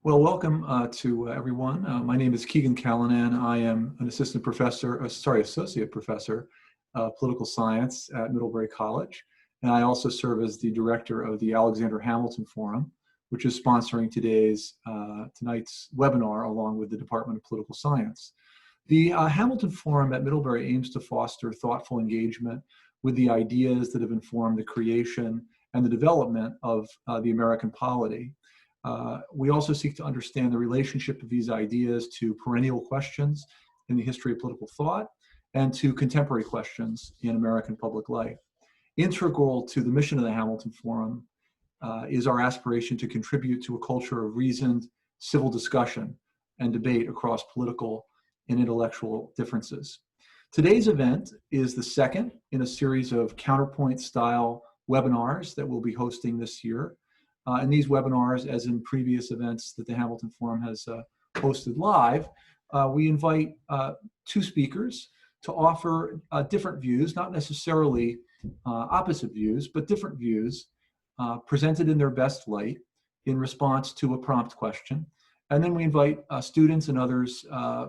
Well, welcome to everyone. My name is Keegan Callanan. I am an associate professor of political science at Middlebury College. And I also serve as the director of the Alexander Hamilton Forum, which is sponsoring tonight's webinar along with the Department of Political Science. The Hamilton Forum at Middlebury aims to foster thoughtful engagement with the ideas that have informed the creation and the development of the American polity. We also seek to understand the relationship of these ideas to perennial questions in the history of political thought and to contemporary questions in American public life. Integral to the mission of the Hamilton Forum is our aspiration to contribute to a culture of reasoned civil discussion and debate across political and intellectual differences. Today's event is the second in a series of counterpoint-style webinars that we'll be hosting this year. In these webinars, as in previous events that the Hamilton Forum has hosted live, we invite two speakers to offer different views, not necessarily opposite views, but different views presented in their best light in response to a prompt question. And then we invite students and others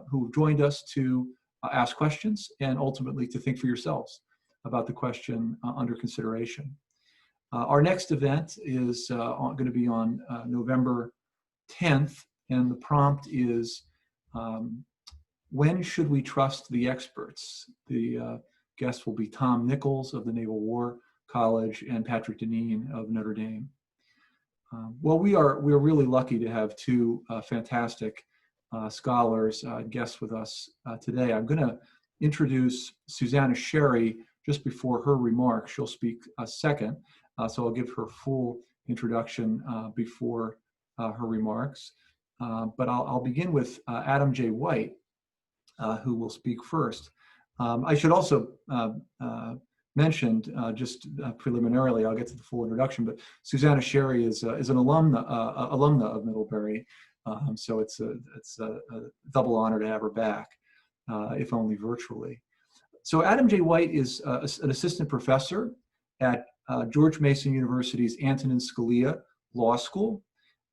who've joined us to ask questions and ultimately to think for yourselves about the question under consideration. Our next event is going to be on November 10th, and the prompt is, when should we trust the experts? The guests will be Tom Nichols of the Naval War College and Patrick Deneen of Notre Dame. Well, we're really lucky to have two fantastic scholars, guests with us today. I'm going to introduce Suzanna Sherry just before her remarks. She'll speak second. So I'll give her full introduction before her remarks. But I'll begin with Adam J. White, who will speak first. I should also mention, just preliminarily, I'll get to the full introduction, but Suzanna Sherry is an alumna of Middlebury. So it's a double honor to have her back, if only virtually. So Adam J. White is an assistant professor at George Mason University's Antonin Scalia Law School,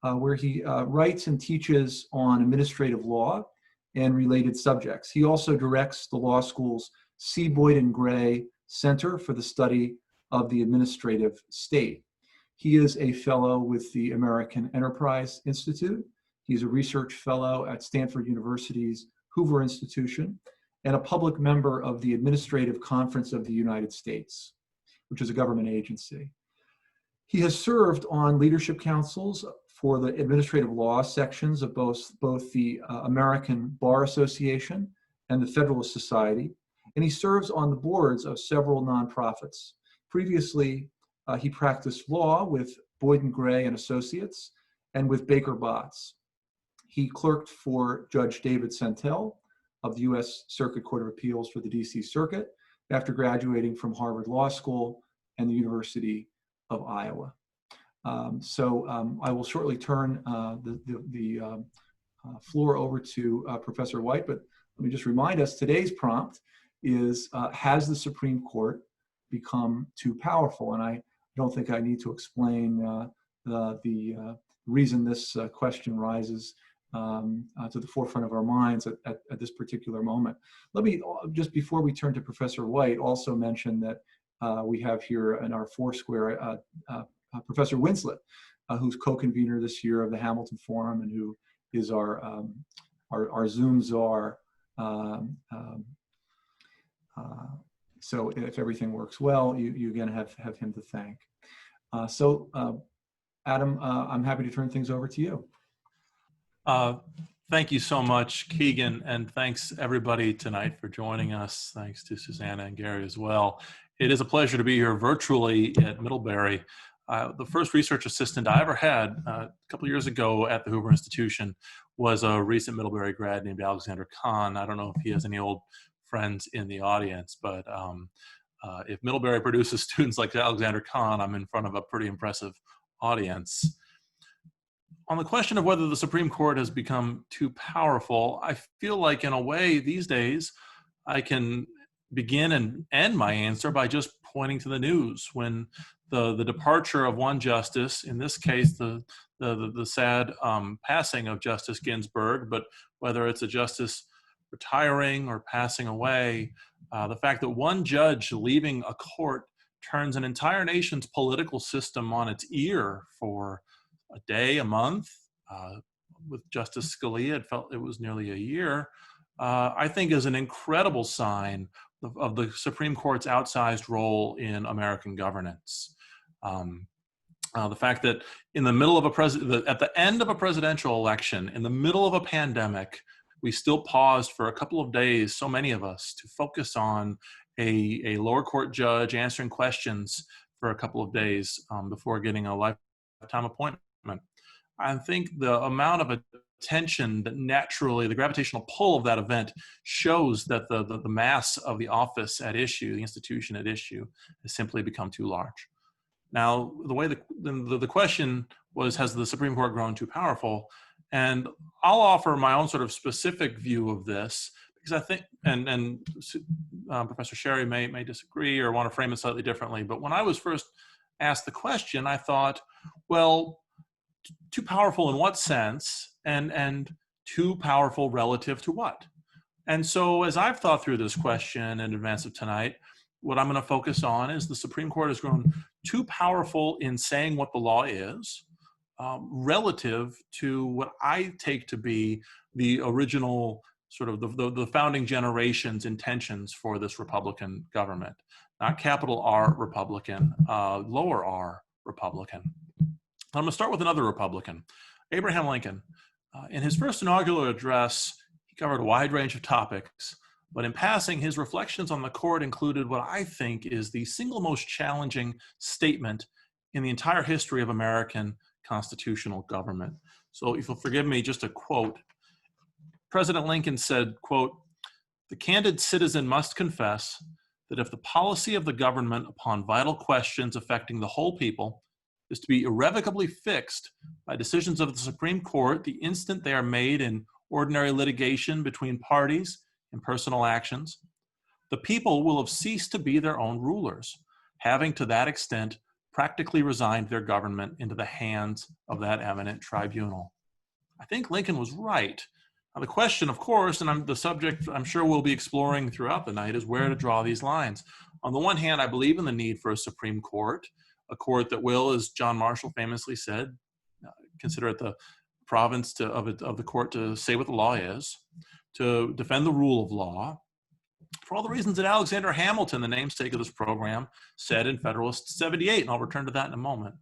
where he writes and teaches on administrative law and related subjects. He also directs the law school's C. Boyden Gray Center for the Study of the Administrative State. He is a fellow with the American Enterprise Institute. He's a research fellow at Stanford University's Hoover Institution and a public member of the Administrative Conference of the United States, which is a government agency. He has served on leadership councils for the administrative law sections of both the American Bar Association and the Federalist Society, and he serves on the boards of several nonprofits. Previously, he practiced law with Boyden Gray and Associates and with Baker Botts. He clerked for Judge David Santel of the U.S. Circuit Court of Appeals for the D.C. Circuit after graduating from Harvard Law School and the University of Iowa. I will shortly turn the floor over to Professor White, but let me just remind us, today's prompt is, has the Supreme Court become too powerful? And I don't think I need to explain the reason this question rises to the forefront of our minds at this particular moment. Let me, just before we turn to Professor White, also mention that we have here in our Foursquare Professor Winslet, who's co-convener this year of the Hamilton Forum and who is our Zoom czar. So if everything works well, you're going to have him to thank. Adam, I'm happy to turn things over to you. Thank you so much, Keegan, and thanks everybody tonight for joining us. Thanks to Suzanna and Gary as well. It is a pleasure to be here virtually at Middlebury. The first research assistant I ever had a couple of years ago at the Hoover Institution was a recent Middlebury grad named Alexander Kahn. I don't know if he has any old friends in the audience, but if Middlebury produces students like Alexander Kahn, I'm in front of a pretty impressive audience. On the question of whether the Supreme Court has become too powerful, I feel like in a way these days I can begin and end my answer by just pointing to the news when the departure of one justice, in this case, the sad passing of Justice Ginsburg, but whether it's a justice retiring or passing away, the fact that one judge leaving a court turns an entire nation's political system on its ear for a day, a month. With Justice Scalia, it was nearly a year. I think is an incredible sign of the Supreme Court's outsized role in American governance. The fact that in the middle of at the end of a presidential election, in the middle of a pandemic, we still paused for a couple of days, so many of us, to focus on a lower court judge answering questions for a couple of days before getting a lifetime appointment. I think the amount of attention that naturally, the gravitational pull of that event shows that the mass of the office at issue, the institution at issue, has simply become too large. Now, the way the question was, has the Supreme Court grown too powerful? And I'll offer my own sort of specific view of this, because I think, and Professor Sherry may disagree or want to frame it slightly differently, but when I was first asked the question, I thought, well, too powerful in what sense, and too powerful relative to what? And so as I've thought through this question in advance of tonight, what I'm going to focus on is the Supreme Court has grown too powerful in saying what the law is, relative to what I take to be the original sort of the founding generation's intentions for this Republican government. Not capital R Republican, lower R Republican. I'm going to start with another Republican, Abraham Lincoln. In his first inaugural address, he covered a wide range of topics, but in passing, his reflections on the court included what I think is the single most challenging statement in the entire history of American constitutional government. So if you'll forgive me, just a quote. President Lincoln said, quote, "The candid citizen must confess that if the policy of the government upon vital questions affecting the whole people is to be irrevocably fixed by decisions of the Supreme Court the instant they are made in ordinary litigation between parties in personal actions, the people will have ceased to be their own rulers, having to that extent practically resigned their government into the hands of that eminent tribunal." I think Lincoln was right. Now the question, of course, and the subject I'm sure we'll be exploring throughout the night, is where to draw these lines. On the one hand, I believe in the need for a Supreme Court, a court that will, as John Marshall famously said, consider it the province of the court to say what the law is, to defend the rule of law, for all the reasons that Alexander Hamilton, the namesake of this program, said in Federalist 78, and I'll return to that in a moment.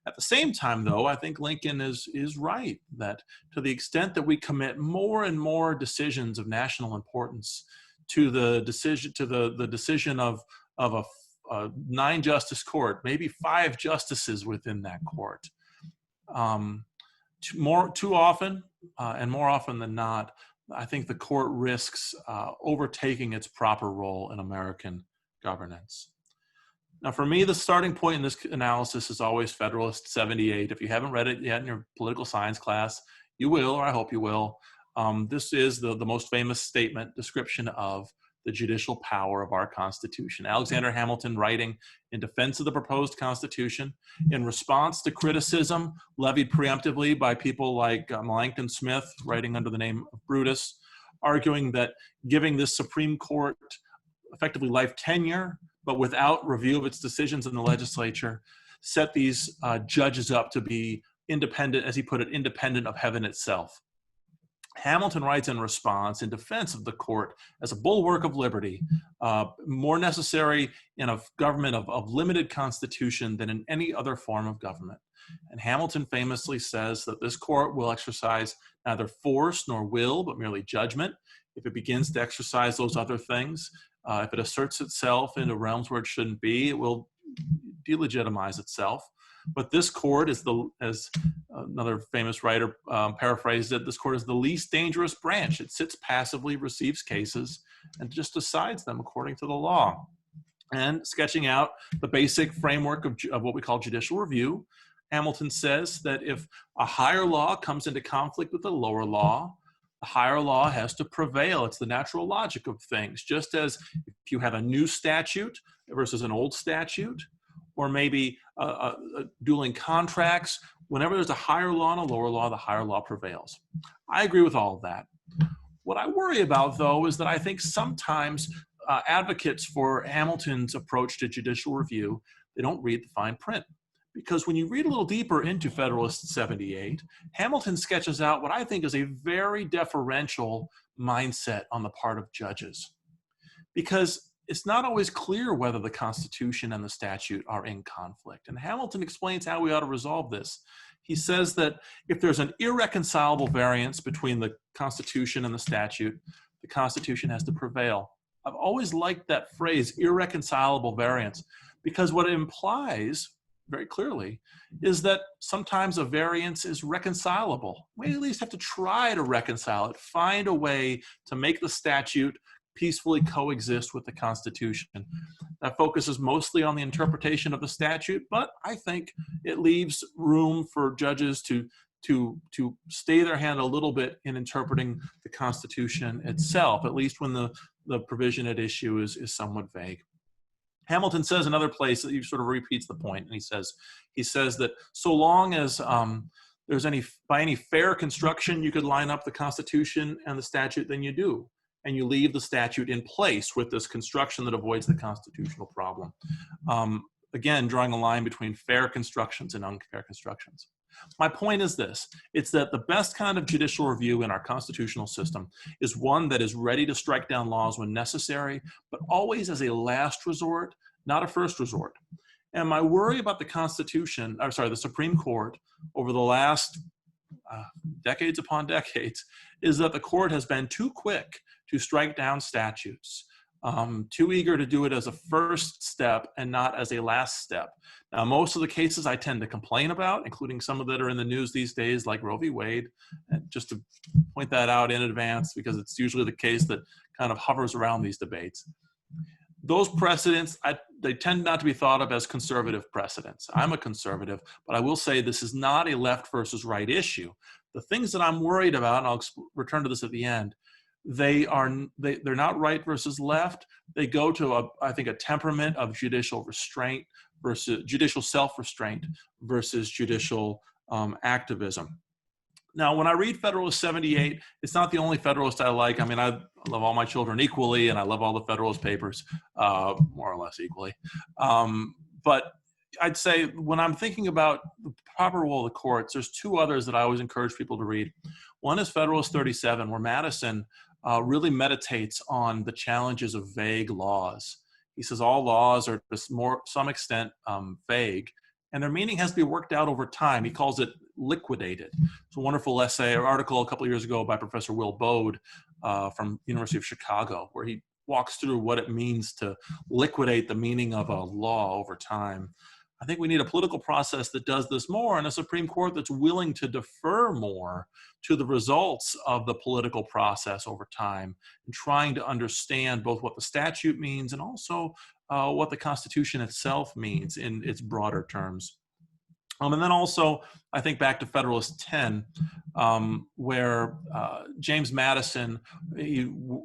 At the same time, though, I think Lincoln is right that to the extent that we commit more and more decisions of national importance to the decision of a 9-justice court, maybe 5 justices within that court, too often and more often than not, I think the court risks overtaking its proper role in American governance. Now, for me, the starting point in this analysis is always Federalist 78. If you haven't read it yet in your political science class, you will, or I hope you will. This is the most famous description of the judicial power of our Constitution. Alexander Hamilton writing in defense of the proposed Constitution in response to criticism levied preemptively by people like Langton Smith, writing under the name of Brutus, arguing that giving this Supreme Court effectively life tenure, but without review of its decisions in the legislature, set these judges up to be independent, as he put it, independent of heaven itself. Hamilton writes in response in defense of the court as a bulwark of liberty, more necessary in a government of limited constitution than in any other form of government. And Hamilton famously says that this court will exercise neither force nor will, but merely judgment. If it begins to exercise those other things, if it asserts itself into realms where it shouldn't be, it will delegitimize itself. But this court is as another famous writer paraphrased it, this court is the least dangerous branch. It sits passively, receives cases, and just decides them according to the law. And sketching out the basic framework of what we call judicial review, Hamilton says that if a higher law comes into conflict with a lower law, The higher law has to prevail. It's the natural logic of things. Just as if you have a new statute versus an old statute, or maybe dueling contracts, whenever there's a higher law and a lower law, the higher law prevails. I agree with all of that. What I worry about, though, is that I think sometimes advocates for Hamilton's approach to judicial review, they don't read the fine print. Because when you read a little deeper into Federalist 78, Hamilton sketches out what I think is a very deferential mindset on the part of judges. Because it's not always clear whether the Constitution and the statute are in conflict. And Hamilton explains how we ought to resolve this. He says that if there's an irreconcilable variance between the Constitution and the statute, the Constitution has to prevail. I've always liked that phrase, irreconcilable variance, because what it implies very clearly is that sometimes a variance is reconcilable. We at least have to try to reconcile it, find a way to make the statute peacefully coexist with the Constitution. That focuses mostly on the interpretation of the statute, but I think it leaves room for judges to stay their hand a little bit in interpreting the Constitution itself, at least when the provision at issue is somewhat vague. Hamilton says another place that he sort of repeats the point, and he says that so long as there's by any fair construction you could line up the Constitution and the statute, then you do. And you leave the statute in place with this construction that avoids the constitutional problem. Again, drawing a line between fair constructions and unfair constructions. My point is this: it's that the best kind of judicial review in our constitutional system is one that is ready to strike down laws when necessary, but always as a last resort, not a first resort. And my worry about the Supreme Court over the last decades upon decades is that the court has been too quick to strike down statutes, too eager to do it as a first step and not as a last step. Now, most of the cases I tend to complain about, including some of that are in the news these days, like Roe v. Wade, and just to point that out in advance, because it's usually the case that kind of hovers around these debates. Those precedents, they tend not to be thought of as conservative precedents. I'm a conservative, but I will say this is not a left versus right issue. The things that I'm worried about, and I'll return to this at the end, they're not right versus left. They go to I think a temperament of judicial restraint versus judicial self-restraint versus judicial activism. Now, when I read Federalist 78, it's not the only Federalist I like. I mean, I love all my children equally, and I love all the Federalist Papers more or less equally. But I'd say when I'm thinking about the proper role of the courts, there's two others that I always encourage people to read. One is Federalist 37, where Madison really meditates on the challenges of vague laws. He says all laws are to some extent vague, and their meaning has to be worked out over time. He calls it liquidated. It's a wonderful essay or article a couple of years ago by Professor Will Bode from University of Chicago, where he walks through what it means to liquidate the meaning of a law over time. I think we need a political process that does this more, and a Supreme Court that's willing to defer more to the results of the political process over time, and trying to understand both what the statute means and also what the Constitution itself means in its broader terms. And then also, I think back to Federalist 10, where James Madison,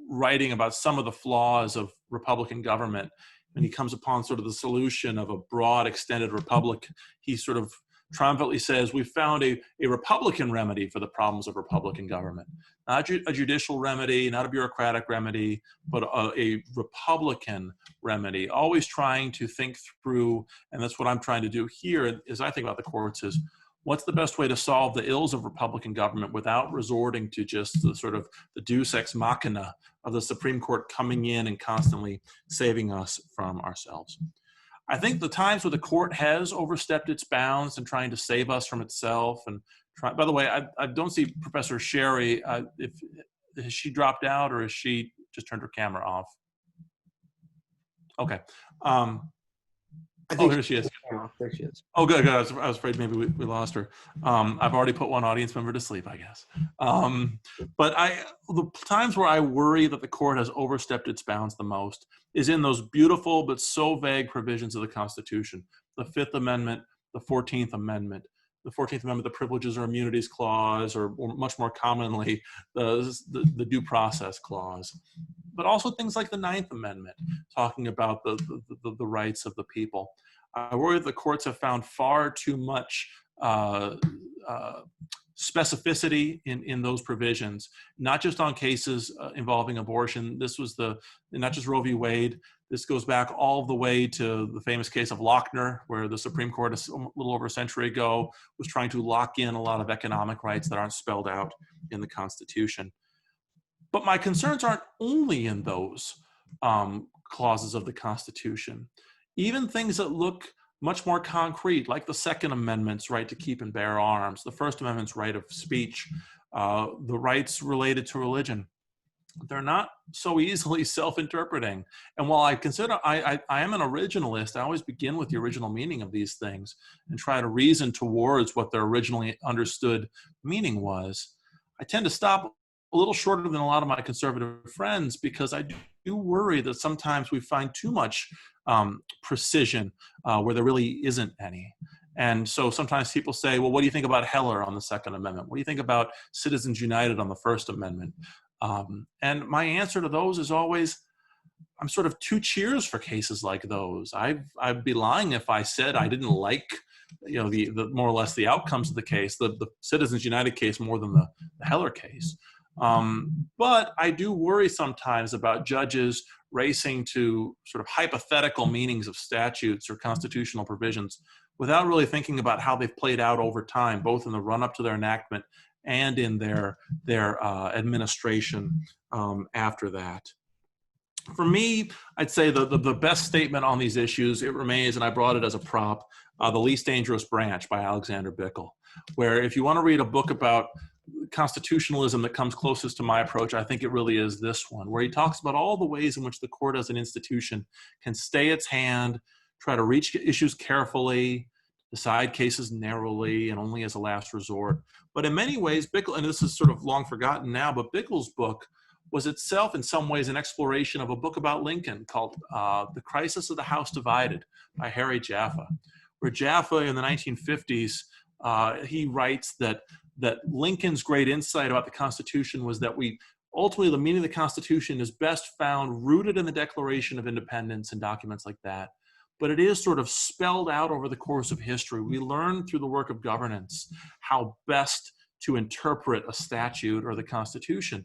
writing about some of the flaws of Republican government, and he comes upon sort of the solution of a broad extended republic, he sort of triumphantly says, we found a Republican remedy for the problems of Republican government. Not a judicial remedy, not a bureaucratic remedy, but a Republican remedy, always trying to think through, and that's what I'm trying to do here as I think about the courts, is what's the best way to solve the ills of Republican government without resorting to just the sort of the deus ex machina of the Supreme Court coming in and constantly saving us from ourselves. I think the times where the court has overstepped its bounds and trying to save us from itself, and by the way, I don't see Professor Sherry. Has she dropped out, or has she just turned her camera off? Okay. Here she is. There she is. Oh, good. I was afraid maybe we lost her. I've already put one audience member to sleep, I guess. But the times where I worry that the court has overstepped its bounds the most is in those beautiful but so vague provisions of the Constitution, the Fifth Amendment, the 14th Amendment, the 14th Amendment, the Privileges or Immunities Clause, or much more commonly, the Due Process Clause. But also things like the 9th Amendment, talking about the rights of the people. I worry that the courts have found far too much specificity in those provisions, not just on cases involving abortion. This was not just Roe v. Wade. This goes back all the way to the famous case of Lochner, where the Supreme Court a little over a century ago was trying to lock in a lot of economic rights that aren't spelled out in the Constitution. But my concerns aren't only in those clauses of the Constitution. Even things that look much more concrete, like the Second Amendment's right to keep and bear arms, the First Amendment's right of speech, the rights related to religion, they're not so easily self-interpreting. And while I consider I am an originalist, I always begin with the original meaning of these things and try to reason towards what their originally understood meaning was. I tend to stop a little shorter than a lot of my conservative friends, because I do worry that sometimes we find too much precision where there really isn't any. And so sometimes people say, well, what do you think about Heller on the Second Amendment? What do you think about Citizens United on the First Amendment? And my answer to those is always, I'm sort of two cheers for cases like those. I'd be lying if I said I didn't like, the more or less the outcomes of the case, the Citizens United case more than the Heller case. But I do worry sometimes about judges racing to sort of hypothetical meanings of statutes or constitutional provisions without really thinking about how they've played out over time, both in the run-up to their enactment and in their administration after that. For me, I'd say the best statement on these issues, it remains, and I brought it as a prop, The Least Dangerous Branch by Alexander Bickel, where if you want to read a book about constitutionalism that comes closest to my approach, I think it really is this one, where he talks about all the ways in which the court as an institution can stay its hand, try to reach issues carefully, decide cases narrowly and only as a last resort. But in many ways, Bickel, and this is sort of long forgotten now, but Bickel's book was itself in some ways an exploration of a book about Lincoln called The Crisis of the House Divided by Harry Jaffa, where Jaffa in the 1950s, he writes that Lincoln's great insight about the Constitution was that ultimately the meaning of the Constitution is best found rooted in the Declaration of Independence and documents like that. But it is sort of spelled out over the course of history. We learn through the work of governance how best to interpret a statute or the Constitution.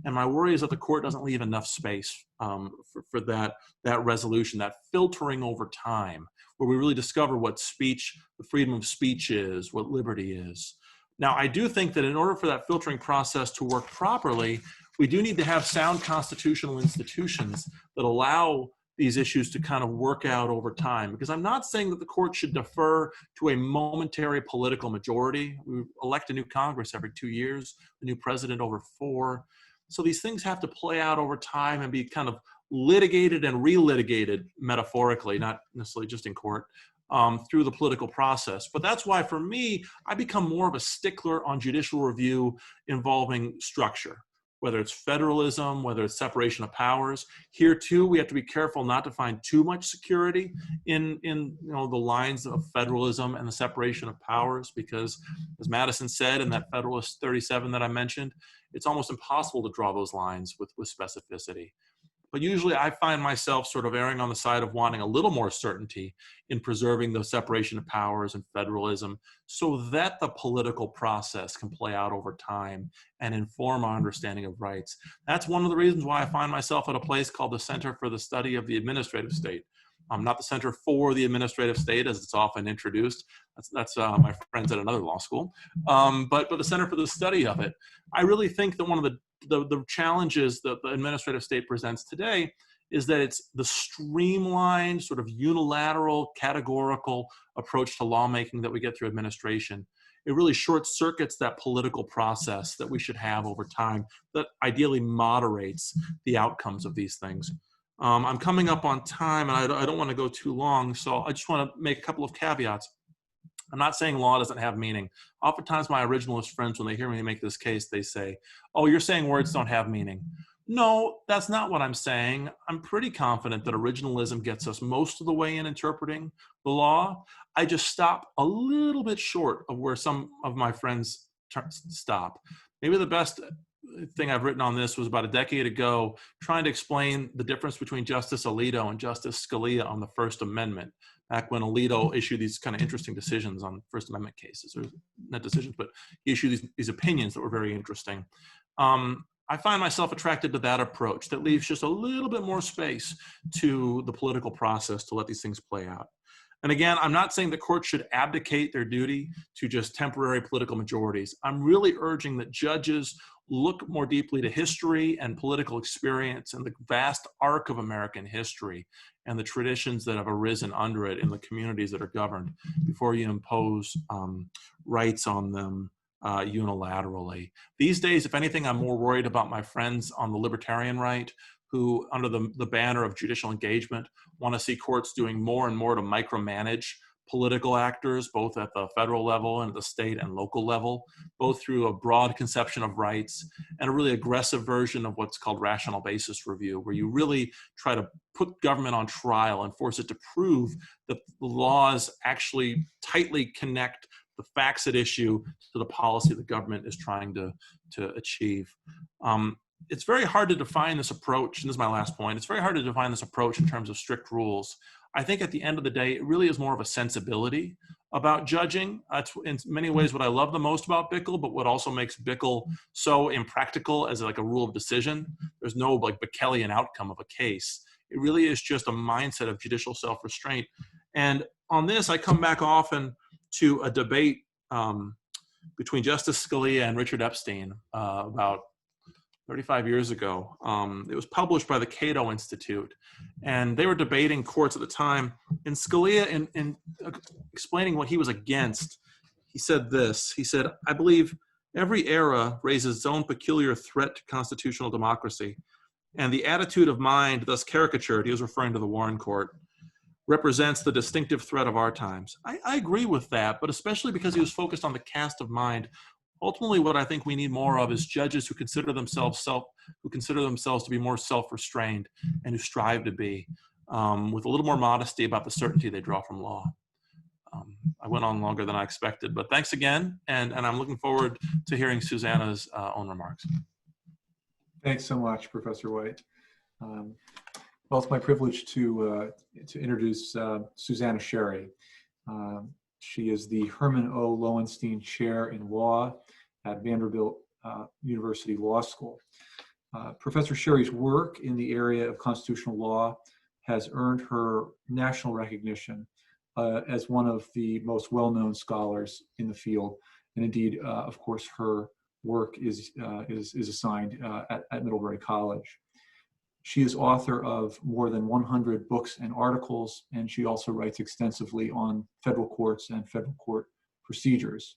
And my worry is that the court doesn't leave enough space for that resolution, that filtering over time, where we really discover what speech, the freedom of speech is, what liberty is. Now, I do think that in order for that filtering process to work properly, we do need to have sound constitutional institutions that allow these issues to kind of work out over time. Because I'm not saying that the court should defer to a momentary political majority. We elect a new Congress every 2 years, a new president over 4. So these things have to play out over time and be kind of litigated and relitigated metaphorically, not necessarily just in court, through the political process. But that's why, for me, I become more of a stickler on judicial review involving structure, whether it's federalism, whether it's separation of powers. Here, too, we have to be careful not to find too much security in the lines of federalism and the separation of powers, because, as Madison said in that Federalist 37 that I mentioned, it's almost impossible to draw those lines with specificity. But usually I find myself sort of erring on the side of wanting a little more certainty in preserving the separation of powers and federalism so that the political process can play out over time and inform our understanding of rights. That's one of the reasons why I find myself at a place called the Center for the Study of the Administrative State. Not the Center for the Administrative State, as it's often introduced. That's my friends at another law school. But the Center for the Study of it. I really think that one of the challenges that the administrative state presents today is that it's the streamlined, sort of unilateral, categorical approach to lawmaking that we get through administration. It really short circuits that political process that we should have over time that ideally moderates the outcomes of these things. I'm coming up on time, and I don't want to go too long, so I just want to make a couple of caveats. I'm not saying law doesn't have meaning. Oftentimes my originalist friends, when they hear me make this case, they say, oh, you're saying words don't have meaning. No, that's not what I'm saying. I'm pretty confident that originalism gets us most of the way in interpreting the law. I just stop a little bit short of where some of my friends stop. Maybe the best thing I've written on this was about a decade ago, trying to explain the difference between Justice Alito and Justice Scalia on the First Amendment, back when Alito issued these kind of interesting decisions on First Amendment cases, or not decisions, but he issued these opinions that were very interesting. I find myself attracted to that approach that leaves just a little bit more space to the political process to let these things play out. And again, I'm not saying the courts should abdicate their duty to just temporary political majorities. I'm really urging that judges look more deeply to history and political experience and the vast arc of American history and the traditions that have arisen under it in the communities that are governed before you impose rights on them unilaterally. These days, if anything, I'm more worried about my friends on the libertarian right who, under the banner of judicial engagement, want to see courts doing more and more to micromanage political actors, both at the federal level and at the state and local level, both through a broad conception of rights and a really aggressive version of what's called rational basis review, where you really try to put government on trial and force it to prove that the laws actually tightly connect the facts at issue to the policy the government is trying to achieve. It's very hard to define this approach, and this is my last point, it's very hard to define this approach in terms of strict rules. I think at the end of the day, it really is more of a sensibility about judging. That's in many ways what I love the most about Bickel, but what also makes Bickel so impractical as like a rule of decision. There's no like Bickelian outcome of a case. It really is just a mindset of judicial self-restraint. And on this, I come back often to a debate between Justice Scalia and Richard Epstein about 35 years ago. It was published by the Cato Institute, and they were debating courts at the time. And Scalia, in explaining what he was against, he said this. He said, "I believe every era raises its own peculiar threat to constitutional democracy, and the attitude of mind thus caricatured," he was referring to the Warren Court, "represents the distinctive threat of our times." I agree with that, but especially because he was focused on the cast of mind. Ultimately, what I think we need more of is judges who consider themselves to be more self-restrained and who strive to be, with a little more modesty about the certainty they draw from law. I went on longer than I expected, but thanks again, and I'm looking forward to hearing Suzanna's own remarks. Thanks so much, Professor White. Well, it's my privilege to introduce Suzanna Sherry. She is the Herman O. Lowenstein Chair in Law at Vanderbilt University Law School. Professor Sherry's work in the area of constitutional law has earned her national recognition as one of the most well-known scholars in the field. And indeed, of course, her work is assigned at Middlebury College. She is author of more than 100 books and articles, and she also writes extensively on federal courts and federal court procedures.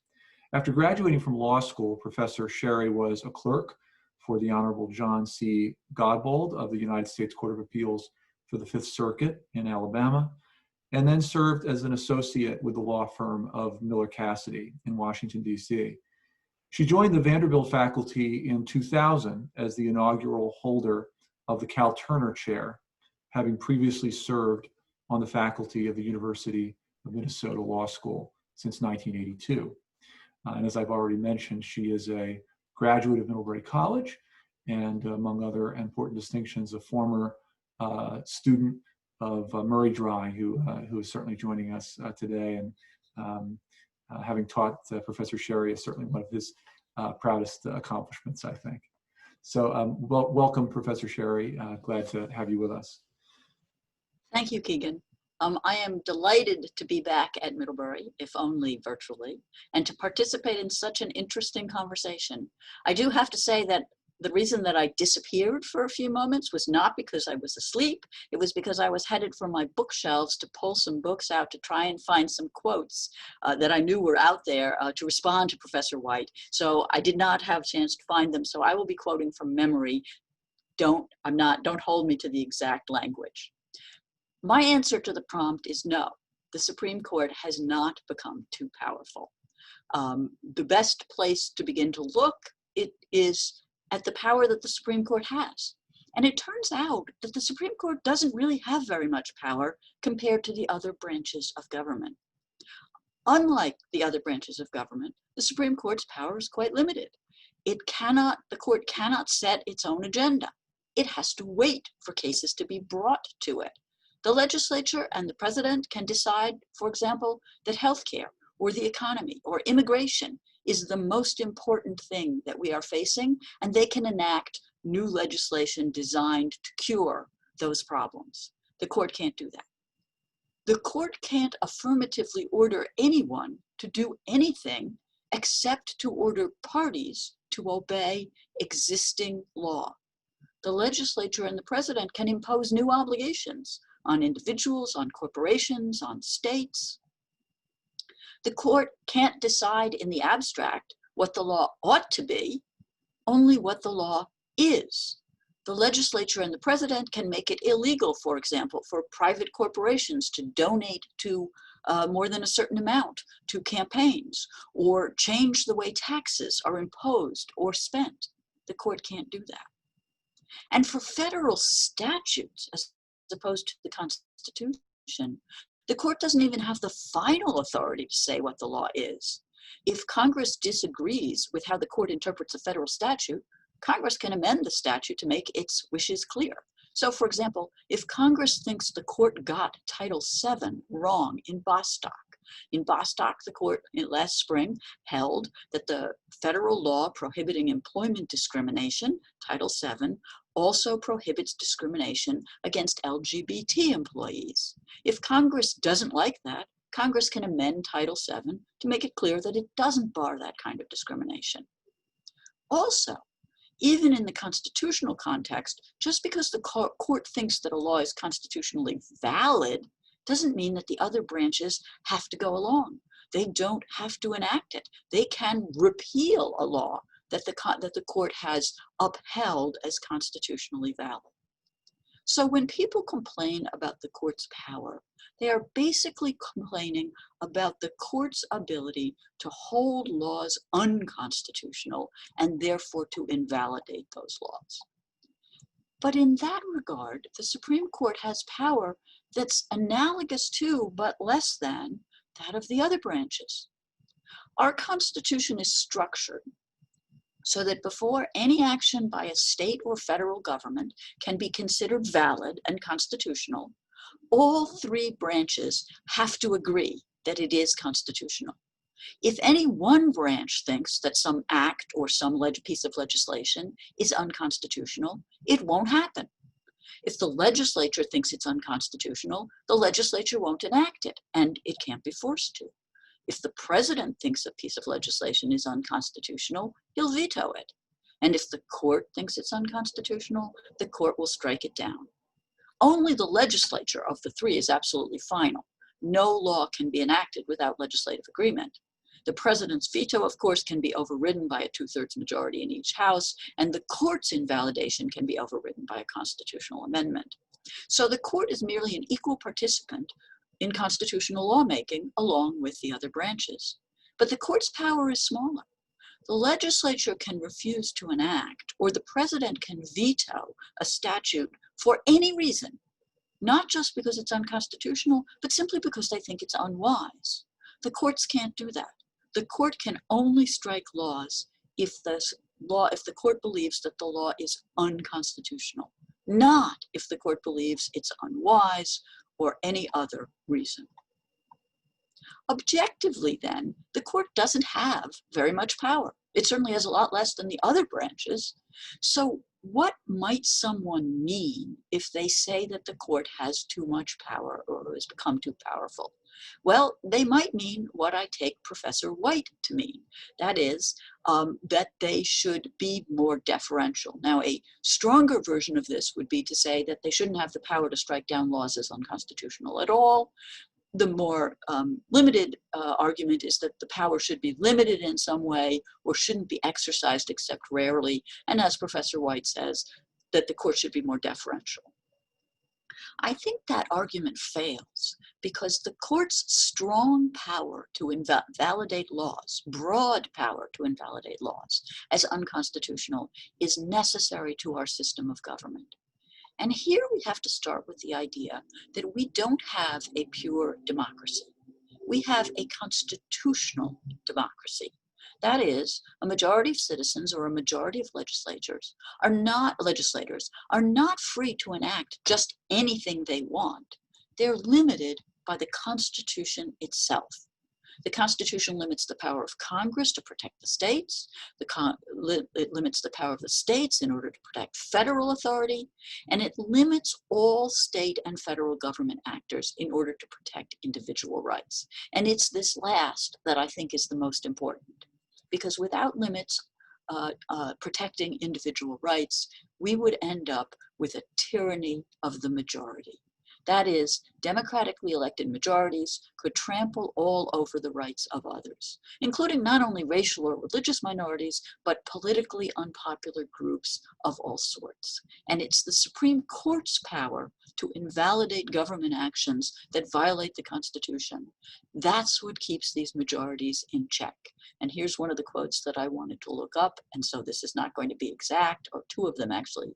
After graduating from law school, Professor Sherry was a clerk for the Honorable John C. Godbold of the United States Court of Appeals for the Fifth Circuit in Alabama, and then served as an associate with the law firm of Miller Cassidy in Washington, D.C. She joined the Vanderbilt faculty in 2000 as the inaugural holder of the Cal Turner Chair, having previously served on the faculty of the University of Minnesota Law School since 1982. And as I've already mentioned, she is a graduate of Middlebury College, and among other important distinctions, a former student of Murray Dry, who is certainly joining us today. And having taught Professor Sherry is certainly one of his proudest accomplishments, I think. So welcome, Professor Sherry. Glad to have you with us. Thank you, Keegan. I am delighted to be back at Middlebury, if only virtually, and to participate in such an interesting conversation. I do have to say that the reason that I disappeared for a few moments was not because I was asleep. It was because I was headed for my bookshelves to pull some books out to try and find some quotes that I knew were out there to respond to Professor White. So I did not have a chance to find them. So I will be quoting from memory. Don't hold me to the exact language. My answer to the prompt is no. The Supreme Court has not become too powerful. The best place to begin to look is at the power that the Supreme Court has. And it turns out that the Supreme Court doesn't really have very much power compared to the other branches of government. Unlike the other branches of government, the Supreme Court's power is quite limited. The court cannot set its own agenda. It has to wait for cases to be brought to it. The legislature and the president can decide, for example, that healthcare or the economy or immigration is the most important thing that we are facing, and they can enact new legislation designed to cure those problems. The court can't do that. The court can't affirmatively order anyone to do anything except to order parties to obey existing law. The legislature and the president can impose new obligations on individuals, on corporations, on states. The court can't decide in the abstract what the law ought to be, only what the law is. The legislature and the president can make it illegal, for example, for private corporations to donate to more than a certain amount to campaigns, or change the way taxes are imposed or spent. The court can't do that. And for federal statutes, as opposed to the Constitution, the court doesn't even have the final authority to say what the law is. If Congress disagrees with how the court interprets a federal statute, Congress can amend the statute to make its wishes clear. So, for example, if Congress thinks the court got Title VII wrong in Bostock, the court last spring held that the federal law prohibiting employment discrimination, Title VII, also prohibits discrimination against LGBT employees. If Congress doesn't like that, Congress can amend Title VII to make it clear that it doesn't bar that kind of discrimination. Also, even in the constitutional context, just because the court thinks that a law is constitutionally valid doesn't mean that the other branches have to go along. They don't have to enact it. They can repeal a law that the court has upheld as constitutionally valid. So when people complain about the court's power, they are basically complaining about the court's ability to hold laws unconstitutional and therefore to invalidate those laws. But in that regard, the Supreme Court has power that's analogous to, but less than, that of the other branches. Our Constitution is structured so that before any action by a state or federal government can be considered valid and constitutional, all three branches have to agree that it is constitutional. If any one branch thinks that some act or some piece of legislation is unconstitutional, it won't happen. If the legislature thinks it's unconstitutional, the legislature won't enact it, and it can't be forced to. If the president thinks a piece of legislation is unconstitutional, he'll veto it. And if the court thinks it's unconstitutional, the court will strike it down. Only the legislature of the three is absolutely final. No law can be enacted without legislative agreement. The president's veto, of course, can be overridden by a 2/3 majority in each house, and the court's invalidation can be overridden by a constitutional amendment. So the court is merely an equal participant in constitutional lawmaking along with the other branches. But the court's power is smaller. The legislature can refuse to enact, or the president can veto a statute for any reason, not just because it's unconstitutional, but simply because they think it's unwise. The courts can't do that. The court can only strike laws if the court believes that the law is unconstitutional, not if the court believes it's unwise or any other reason. Objectively, then, the court doesn't have very much power. It certainly has a lot less than the other branches. So what might someone mean if they say that the court has too much power or has become too powerful? Well, they might mean what I take Professor White to mean. That is, that they should be more deferential. Now, a stronger version of this would be to say that they shouldn't have the power to strike down laws as unconstitutional at all. The more limited argument is that the power should be limited in some way or shouldn't be exercised except rarely. And as Professor White says, that the court should be more deferential. I think that argument fails because the court's strong power to invalidate laws, broad power to invalidate laws as unconstitutional, is necessary to our system of government. And here we have to start with the idea that we don't have a pure democracy. We have a constitutional democracy. That is, a majority of citizens or a majority of legislators are not free to enact just anything they want. They're limited by the Constitution itself. The Constitution limits the power of Congress to protect the states. It limits the power of the states in order to protect federal authority. And it limits all state and federal government actors in order to protect individual rights. And it's this last that I think is the most important. Because without limits protecting individual rights, we would end up with a tyranny of the majority. That is, democratically elected majorities could trample all over the rights of others, including not only racial or religious minorities, but politically unpopular groups of all sorts. And it's the Supreme Court's power to invalidate government actions that violate the Constitution. That's what keeps these majorities in check. And here's one of the quotes that I wanted to look up, and so this is not going to be exact, or two of them actually.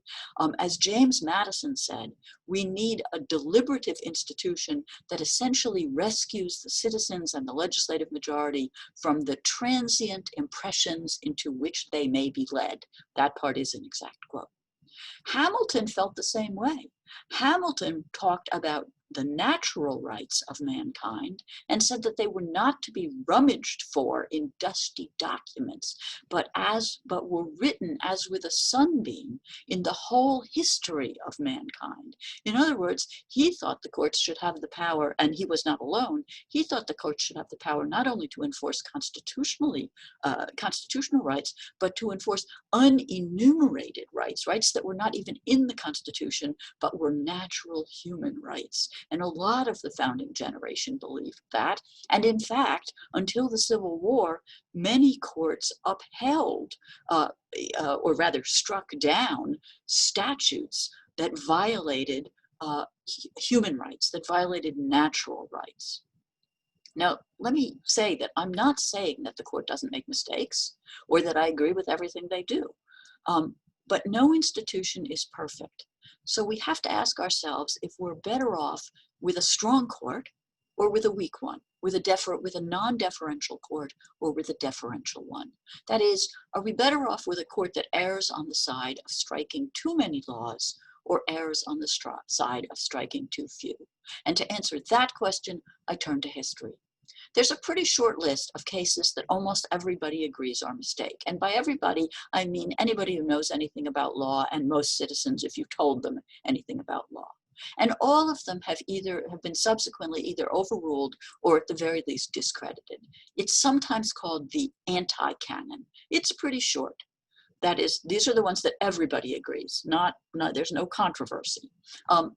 As James Madison said, we need a deliberative institution that essentially rescues the citizens and the legislative majority from the transient impressions into which they may be led. That part is an exact quote. Hamilton felt the same way. Hamilton talked about the natural rights of mankind and said that they were not to be rummaged for in dusty documents, but were written as with a sunbeam in the whole history of mankind. In other words, he thought the courts should have the power, and he was not alone, he thought the courts should have the power not only to enforce constitutional rights, but to enforce unenumerated rights, rights that were not even in the Constitution, but were natural human rights. And a lot of the founding generation believed that. And in fact, until the Civil War, many courts upheld, or rather struck down, statutes that violated human rights, that violated natural rights. Now, let me say that I'm not saying that the court doesn't make mistakes or that I agree with everything they do. But no institution is perfect. So we have to ask ourselves if we're better off with a strong court or with a weak one, with a non-deferential court or with a deferential one. That is, are we better off with a court that errs on the side of striking too many laws or errs on the side of striking too few? And to answer that question, I turn to history. There's a pretty short list of cases that almost everybody agrees are a mistake. And by everybody, I mean anybody who knows anything about law, and most citizens if you've told them anything about law. And all of them have been subsequently either overruled or at the very least discredited. It's sometimes called the anti-canon. It's pretty short. That is, these are the ones that everybody agrees, there's no controversy.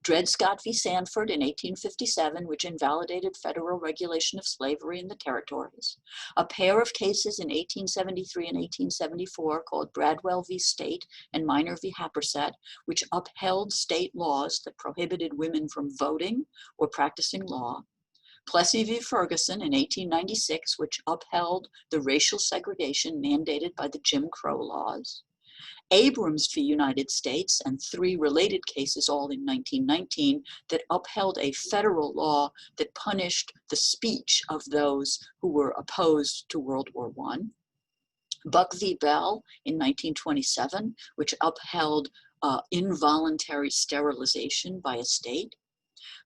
Dred Scott v. Sanford in 1857, which invalidated federal regulation of slavery in the territories. A pair of cases in 1873 and 1874 called Bradwell v. State and Minor v. Happersett, which upheld state laws that prohibited women from voting or practicing law. Plessy v. Ferguson in 1896, which upheld the racial segregation mandated by the Jim Crow laws. Abrams v. United States, and three related cases all in 1919 that upheld a federal law that punished the speech of those who were opposed to World War I. Buck v. Bell in 1927, which upheld involuntary sterilization by a state.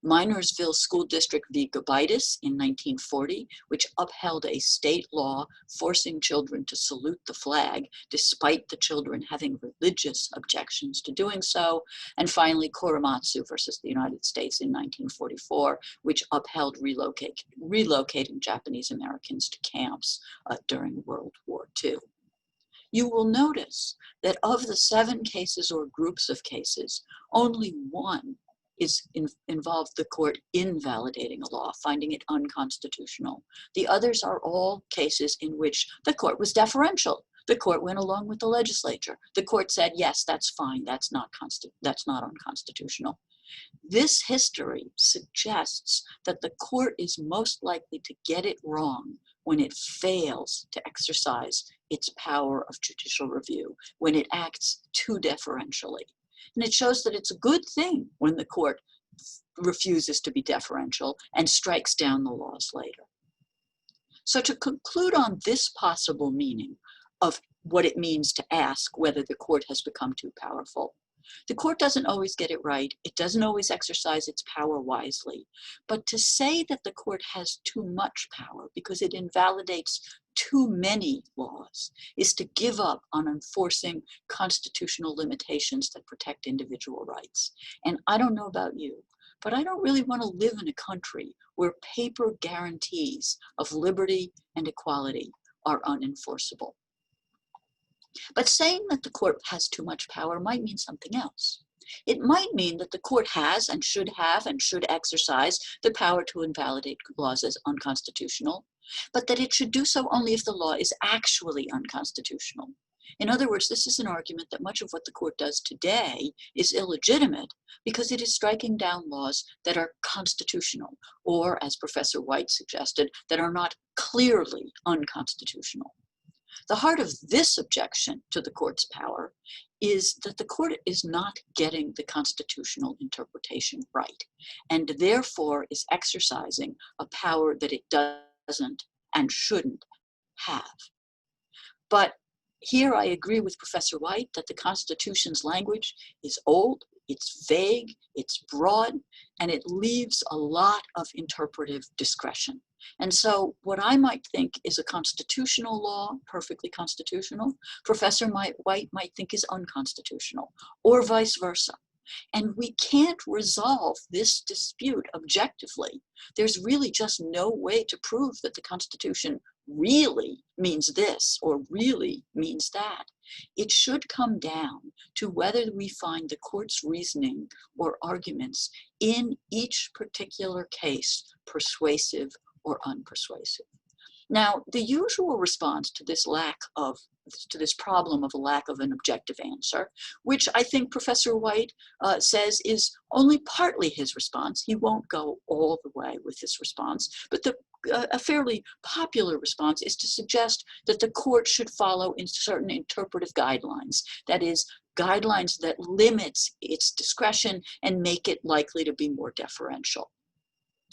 Minersville School District v. Gobitis in 1940, which upheld a state law forcing children to salute the flag, despite the children having religious objections to doing so. And finally, Korematsu versus the United States in 1944, which upheld relocating Japanese Americans to camps during World War II. You will notice that of the 7 cases or groups of cases, only one involved the court invalidating a law, finding it unconstitutional. The others are all cases in which the court was deferential. The court went along with the legislature. The court said, yes, that's fine, that's not unconstitutional. This history suggests that the court is most likely to get it wrong when it fails to exercise its power of judicial review, when it acts too deferentially. And it shows that it's a good thing when the court refuses to be deferential and strikes down the laws later. So to conclude on this possible meaning of what it means to ask whether the court has become too powerful, the court doesn't always get it right. It doesn't always exercise its power wisely. But to say that the court has too much power because it invalidates too many laws is to give up on enforcing constitutional limitations that protect individual rights. And I don't know about you, but I don't really want to live in a country where paper guarantees of liberty and equality are unenforceable. But saying that the court has too much power might mean something else. It might mean that the court has and should exercise the power to invalidate laws as unconstitutional, but that it should do so only if the law is actually unconstitutional. In other words, this is an argument that much of what the court does today is illegitimate because it is striking down laws that are constitutional, or, as Professor White suggested, that are not clearly unconstitutional. The heart of this objection to the court's power is that the court is not getting the constitutional interpretation right, and therefore is exercising a power that it doesn't and shouldn't have. But here I agree with Professor White that the Constitution's language is old, it's vague, it's broad, and it leaves a lot of interpretive discretion. And so what I might think is a constitutional law, perfectly constitutional, Professor White might think is unconstitutional, or vice versa. And we can't resolve this dispute objectively. There's really just no way to prove that the Constitution really means this or really means that. It should come down to whether we find the court's reasoning or arguments in each particular case persuasive or unpersuasive. Now, the usual response to this problem of a lack of an objective answer, which I think Professor White says is only partly his response. He won't go all the way with his response, but a fairly popular response is to suggest that the court should follow in certain interpretive guidelines. That is, guidelines that limits its discretion and make it likely to be more deferential.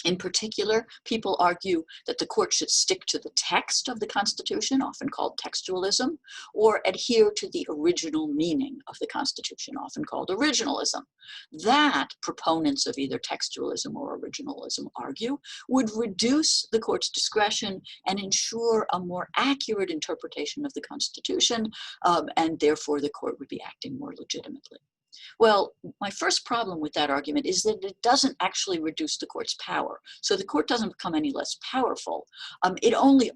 In particular, people argue that the court should stick to the text of the Constitution, often called textualism, or adhere to the original meaning of the Constitution, often called originalism. That, proponents of either textualism or originalism argue, would reduce the court's discretion and ensure a more accurate interpretation of the Constitution, and therefore the court would be acting more legitimately. Well, my first problem with that argument is that it doesn't actually reduce the court's power. So the court doesn't become any less powerful. It only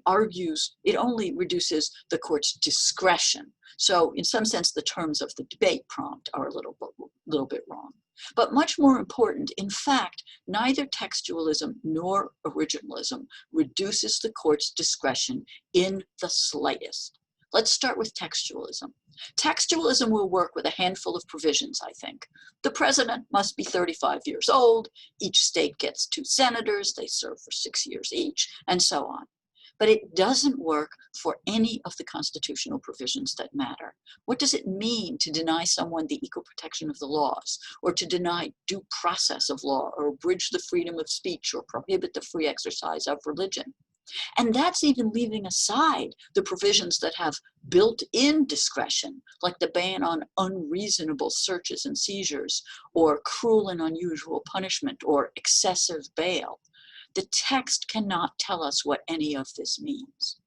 reduces the court's discretion. So in some sense, the terms of the debate prompt are a little bit wrong. But much more important, in fact, neither textualism nor originalism reduces the court's discretion in the slightest. Let's start with textualism. Textualism will work with a handful of provisions, I think. The president must be 35 years old, each state gets 2 senators, they serve for 6 years each, and so on. But it doesn't work for any of the constitutional provisions that matter. What does it mean to deny someone the equal protection of the laws, or to deny due process of law, or abridge the freedom of speech, or prohibit the free exercise of religion? And that's even leaving aside the provisions that have built-in discretion, like the ban on unreasonable searches and seizures, or cruel and unusual punishment, or excessive bail. The text cannot tell us what any of this means.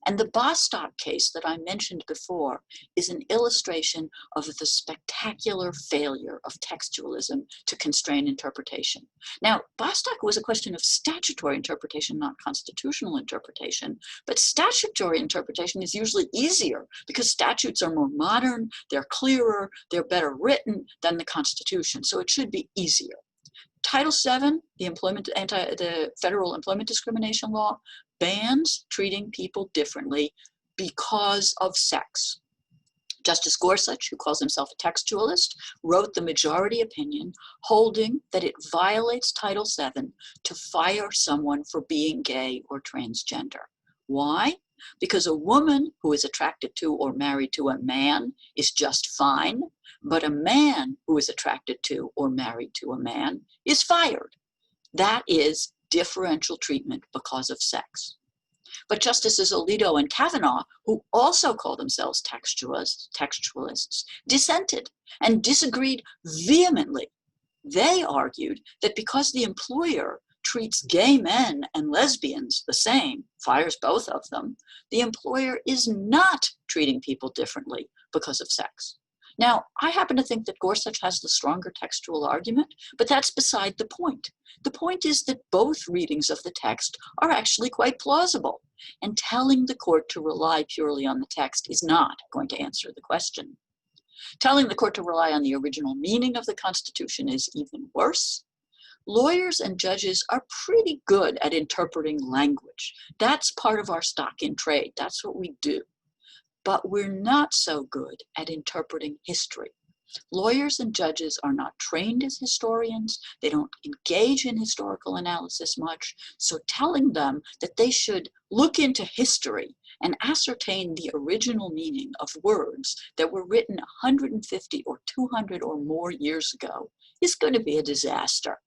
And the Bostock case that I mentioned before is an illustration of the spectacular failure of textualism to constrain interpretation. Now, Bostock was a question of statutory interpretation, not constitutional interpretation, but statutory interpretation is usually easier because statutes are more modern, they're clearer, they're better written than the Constitution, so it should be easier. Title VII, the federal employment discrimination law, bans treating people differently because of sex. Justice Gorsuch, who calls himself a textualist, wrote the majority opinion holding that it violates Title VII to fire someone for being gay or transgender. Why? because a woman who is attracted to or married to a man is just fine, but a man who is attracted to or married to a man is fired. That is differential treatment because of sex. But Justices Alito and Kavanaugh, who also call themselves textualists, dissented and disagreed vehemently. They argued that because the employer treats gay men and lesbians the same, fires both of them, the employer is not treating people differently because of sex. Now, I happen to think that Gorsuch has the stronger textual argument, but that's beside the point. The point is that both readings of the text are actually quite plausible, and telling the court to rely purely on the text is not going to answer the question. Telling the court to rely on the original meaning of the Constitution is even worse. Lawyers and judges are pretty good at interpreting language. That's part of our stock in trade. That's what we do. But we're not so good at interpreting history. Lawyers and judges are not trained as historians. They don't engage in historical analysis much. So telling them that they should look into history and ascertain the original meaning of words that were written 150 or 200 or more years ago is going to be a disaster.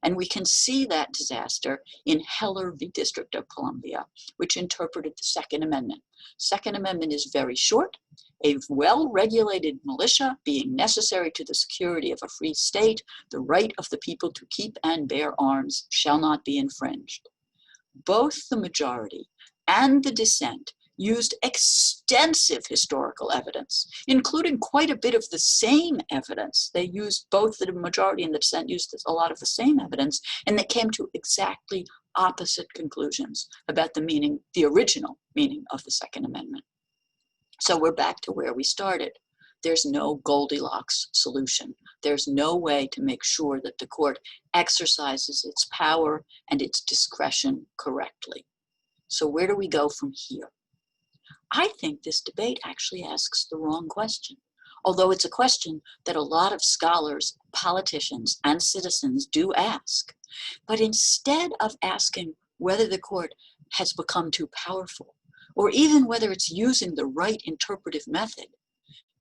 And we can see that disaster in Heller v. District of Columbia, which interpreted the Second Amendment. Second Amendment is very short. A well-regulated militia being necessary to the security of a free state, the right of the people to keep and bear arms shall not be infringed. Both the majority and the dissent used extensive historical evidence, including quite a bit of the same evidence. They used, both the majority and the dissent used a lot of the same evidence, and they came to exactly opposite conclusions about the meaning, the original meaning of the Second Amendment. So we're back to where we started. There's no Goldilocks solution. There's no way to make sure that the court exercises its power and its discretion correctly. So where do we go from here? I think this debate actually asks the wrong question, although it's a question that a lot of scholars, politicians, and citizens do ask. But instead of asking whether the court has become too powerful, or even whether it's using the right interpretive method,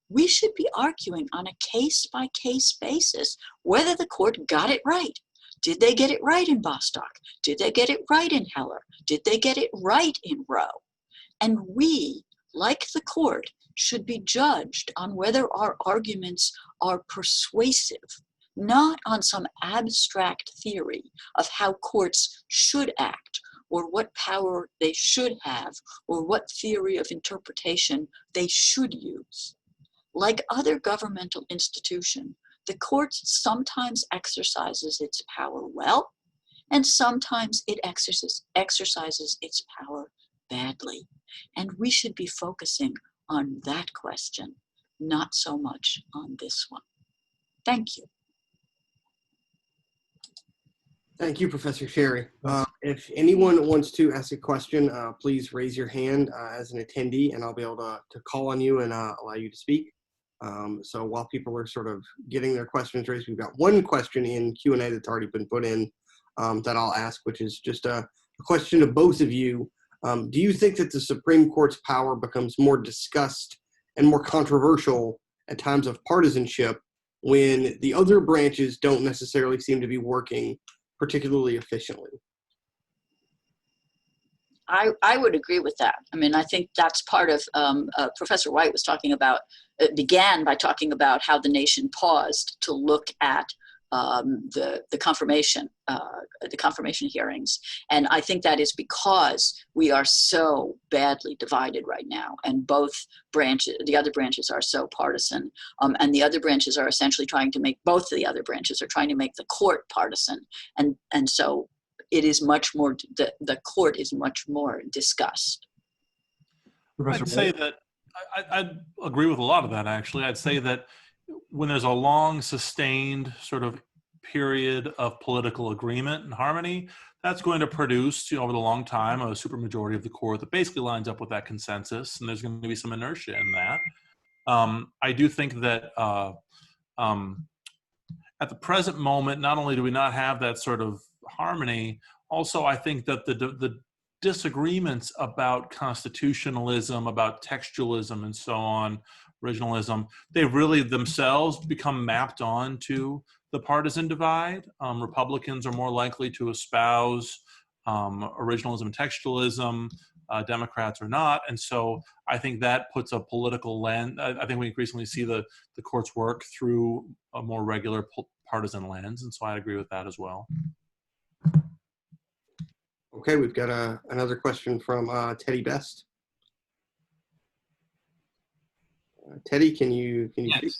we should be arguing on a case-by-case basis whether the court got it right. Did they get it right in Bostock? Did they get it right in Heller? Did they get it right in Roe? And we, like the court, should be judged on whether our arguments are persuasive, not on some abstract theory of how courts should act, or what power they should have, or what theory of interpretation they should use. Like other governmental institutions, the court sometimes exercises its power well, and sometimes it exercises its power badly. And we should be focusing on that question, not so much on this one. Thank you. Thank you, Professor Sherry. If anyone wants to ask a question, please raise your hand as an attendee, and I'll be able to call on you and allow you to speak. So while people are sort of getting their questions raised, we've got one question in Q&A that's already been put in that I'll ask, which is just a question to both of you. Do you think that the Supreme Court's power becomes more discussed and more controversial at times of partisanship when the other branches don't necessarily seem to be working particularly efficiently? I would agree with that. I mean, I think that's part of, Professor White was talking about, began by talking about how the nation paused to look at the confirmation hearings. And I think that is because we are so badly divided right now, and both branches, the other branches are so partisan, and the other branches are essentially trying to make, both of the other branches are trying to make the court partisan. And so it is much more, the court is much more discussed. I'd say that I'd agree with a lot of that, actually. I'd say that when there's a long, sustained sort of period of political agreement and harmony, that's going to produce, over the long time, a supermajority of the court that basically lines up with that consensus, and there's going to be some inertia in that. I do think that at the present moment, not only do we not have that sort of harmony, also I think that the disagreements about constitutionalism, about textualism, and so on, originalism, they've really themselves become mapped on to the partisan divide. Republicans are more likely to espouse originalism and textualism. Democrats are not. And so I think that puts a political lens. I think we increasingly see the court's work through a more regular partisan lens. And so I agree with that as well. Okay, we've got another question from Teddy Best. Teddy, can you Yes. speak?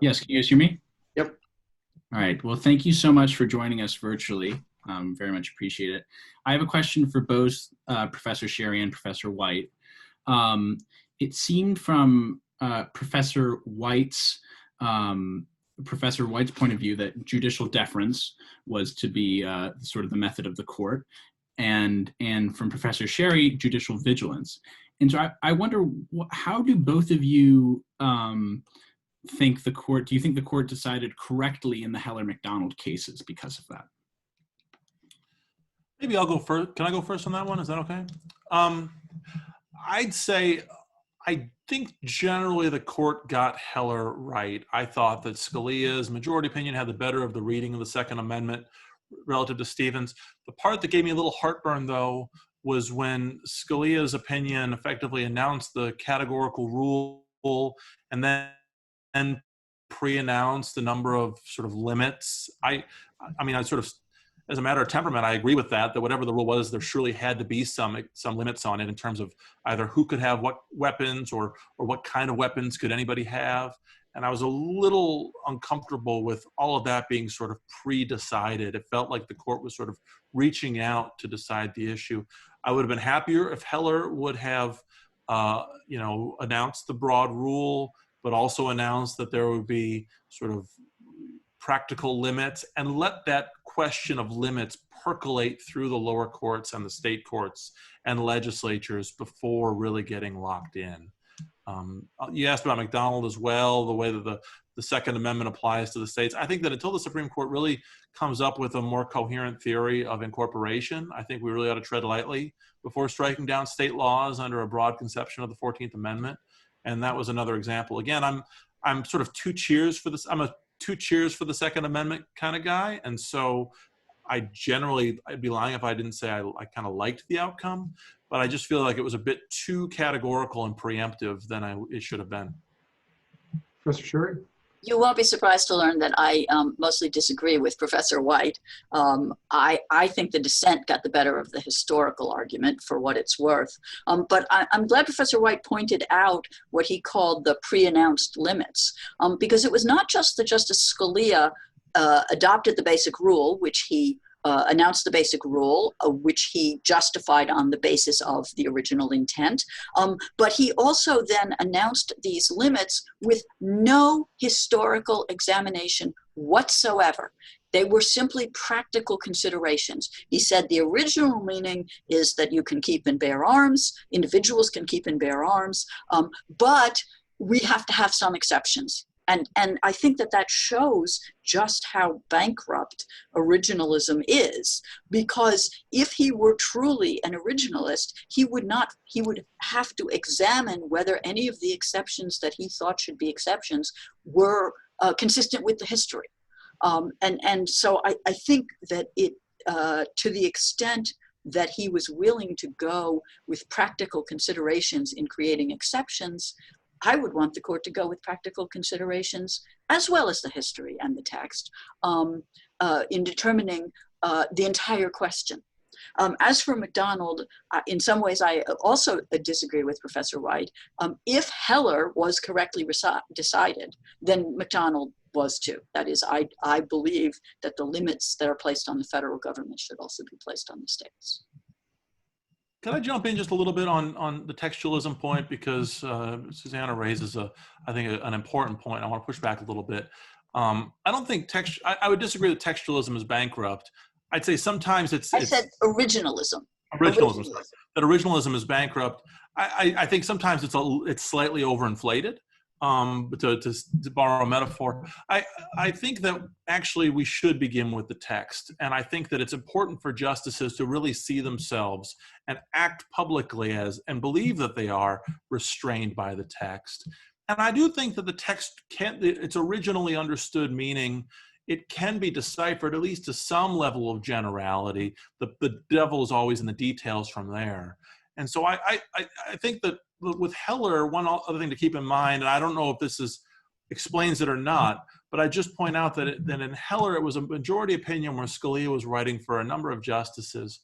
Yes, can you guys hear me? Yep. All right, well, thank you so much for joining us virtually. Very much appreciate it. I have a question for both Professor Sherry and Professor White. It seemed from Professor White's point of view that judicial deference was to be sort of the method of the court, and from Professor Sherry, judicial vigilance. And so I wonder, how do both of you think the court, do you think the court decided correctly in the Heller-McDonald cases because of that? Maybe I'll go first. Can I go first on that one? Is that okay? I'd say I think generally the court got Heller right. I thought that Scalia's majority opinion had the better of the reading of the Second Amendment relative to Stevens. The part that gave me a little heartburn, though, was when Scalia's opinion effectively announced the categorical rule and then pre-announced the number of sort of limits. I mean, I sort of, as a matter of temperament, I agree with that whatever the rule was, there surely had to be some limits on it in terms of either who could have what weapons or what kind of weapons could anybody have. And I was a little uncomfortable with all of that being sort of pre-decided. It felt like the court was sort of reaching out to decide the issue. I would have been happier if Heller would have, announced the broad rule, but also announced that there would be sort of practical limits and let that question of limits percolate through the lower courts and the state courts and legislatures before really getting locked in. You asked about McDonald as well, the way that the Second Amendment applies to the states. I think that until the Supreme Court really comes up with a more coherent theory of incorporation, I think we really ought to tread lightly before striking down state laws under a broad conception of the 14th Amendment. And that was another example. Again, I'm sort of two cheers for this. I'm a two cheers for the Second Amendment kind of guy. And so I'd be lying if I didn't say I kind of liked the outcome, but I just feel like it was a bit too categorical and preemptive than it should have been. Professor Sherry? You won't be surprised to learn that I mostly disagree with Professor White. I think the dissent got the better of the historical argument for what it's worth. But I'm glad Professor White pointed out what he called the pre-announced limits, because it was not just that Justice Scalia adopted the basic rule, which he announced the basic rule, which he justified on the basis of the original intent. But he also then announced these limits with no historical examination whatsoever. They were simply practical considerations. He said the original meaning is that you can keep and bear arms, individuals can keep and bear arms, but we have to have some exceptions. And I think that shows just how bankrupt originalism is, because if he were truly an originalist, he would have to examine whether any of the exceptions that he thought should be exceptions were consistent with the history. And so I think that to the extent that he was willing to go with practical considerations in creating exceptions, I would want the court to go with practical considerations as well as the history and the text in determining the entire question. As for McDonald, in some ways I also disagree with Professor White. If Heller was correctly decided, then McDonald was too. That is, I believe that the limits that are placed on the federal government should also be placed on the states. Can I jump in just a little bit on the textualism point, because Suzanna raises I think an important point. I want to push back a little bit. I don't think I would disagree that textualism is bankrupt. I'd say sometimes I said originalism. Originalism. That originalism is bankrupt. I think sometimes it's slightly overinflated. to borrow a metaphor. I think that actually we should begin with the text. And I think that it's important for justices to really see themselves and act publicly as, and believe that they are restrained by the text. And I do think that the text its originally understood meaning, it can be deciphered at least to some level of generality. The devil is always in the details from there. And so I think that with Heller, one other thing to keep in mind, and I don't know if this explains it or not, but I just point out that in Heller, it was a majority opinion where Scalia was writing for a number of justices.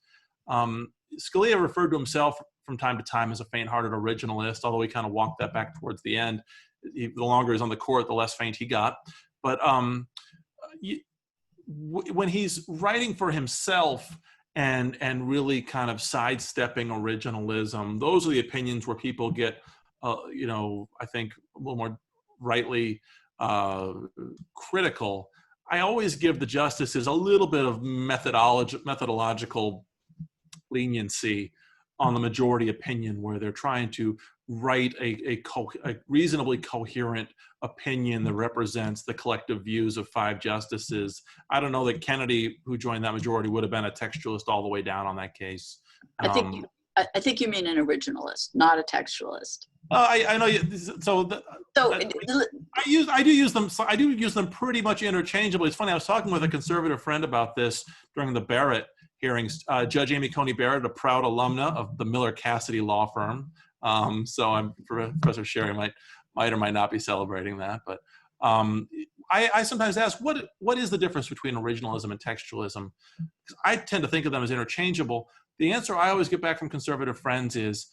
Scalia referred to himself from time to time as a faint-hearted originalist, although he kind of walked that back towards the end. The longer he's on the court, the less faint he got. But when he's writing for himself and really kind of sidestepping originalism, those are the opinions where people get, I think a little more rightly critical. I always give the justices a little bit of methodological leniency on the majority opinion, where they're trying to write a reasonably coherent opinion that represents the collective views of 5 justices. I don't know that Kennedy, who joined that majority, would have been a textualist all the way down on that case. I think you mean an originalist, not a textualist. I know. I do use them. So I do use them pretty much interchangeably. It's funny. I was talking with a conservative friend about this during the Barrett hearings. Judge Amy Coney Barrett, a proud alumna of the Miller Cassidy law firm. So Professor Sherry might or might not be celebrating that, but I sometimes ask, what is the difference between originalism and textualism? Because I tend to think of them as interchangeable. The answer I always get back from conservative friends is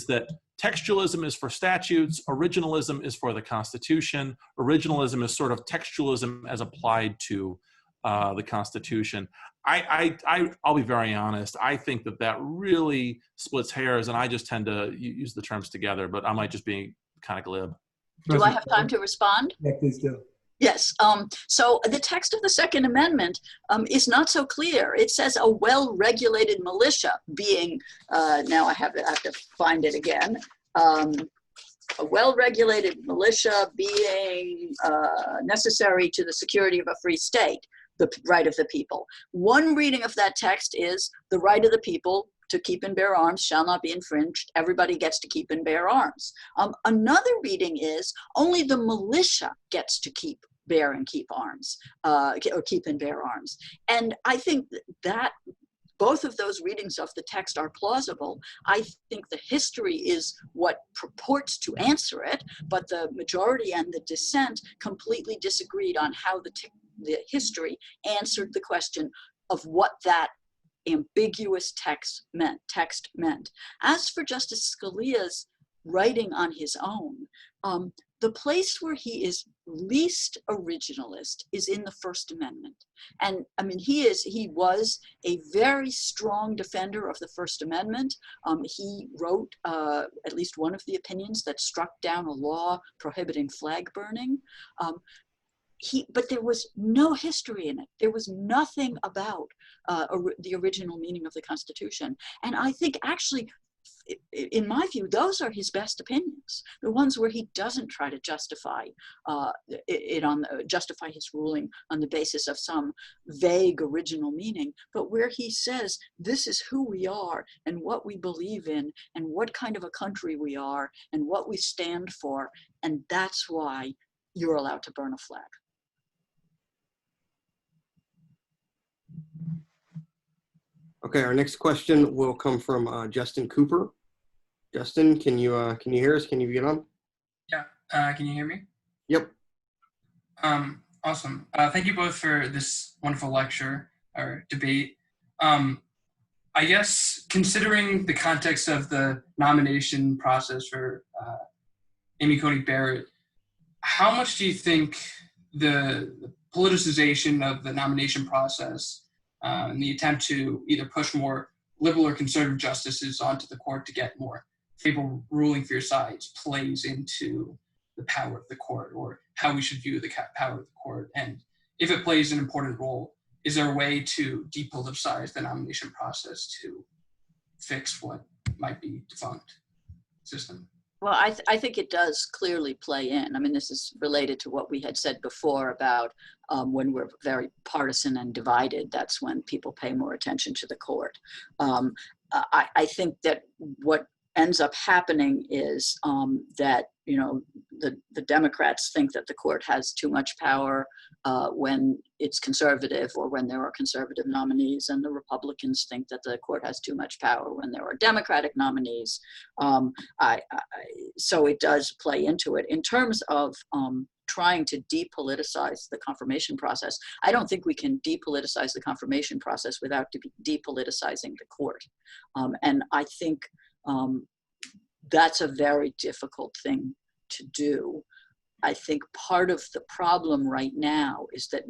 that textualism is for statutes, originalism is for the Constitution. Originalism is sort of textualism as applied to the Constitution. I'll be very honest. I think that really splits hairs, and I just tend to use the terms together, but I might just be kind of glib. Do I have time to respond? Yeah, please do. Yes. So the text of the Second Amendment is not so clear. It says a well-regulated militia being, now I have to find it again, a well-regulated militia being necessary to the security of a free state, the right of the people. One reading of that text is the right of the people to keep and bear arms shall not be infringed. Everybody gets to keep and bear arms. Another reading is only the militia gets to bear and keep arms, or keep and bear arms. And I think that both of those readings of the text are plausible. I think the history is what purports to answer it, but the majority and the dissent completely disagreed on how the history answered the question of what that ambiguous text meant. As for Justice Scalia's writing on his own, the place where he is least originalist is in the First Amendment. And I mean, he was a very strong defender of the First Amendment. He wrote at least one of the opinions that struck down a law prohibiting flag burning. But there was no history in it. There was nothing about the original meaning of the Constitution. And I think actually, in my view, those are his best opinions. The ones where he doesn't try to justify justify his ruling on the basis of some vague original meaning, but where he says, this is who we are and what we believe in and what kind of a country we are and what we stand for. And that's why you're allowed to burn a flag. Okay, our next question will come from Justin Cooper. Justin, can you hear us? Can you get on? Yeah, can you hear me? Yep. Awesome. Thank you both for this wonderful lecture or debate. I guess considering the context of the nomination process for Amy Coney Barrett, how much do you think the politicization of the nomination process and the attempt to either push more liberal or conservative justices onto the court to get more favorable ruling for your sides plays into the power of the court, or how we should view the power of the court? And if it plays an important role, is there a way to depoliticize the nomination process to fix what might be defunct system? Well, I think it does clearly play in. I mean, this is related to what we had said before about when we're very partisan and divided, that's when people pay more attention to the court. I think that what ends up happening is that, you know, the Democrats think that the court has too much power when it's conservative or when there are conservative nominees, and the Republicans think that the court has too much power when there are Democratic nominees. So it does play into it. In terms of trying to depoliticize the confirmation process, I don't think we can depoliticize the confirmation process without depoliticizing the court. And I think that's a very difficult thing to do. I think part of the problem right now is that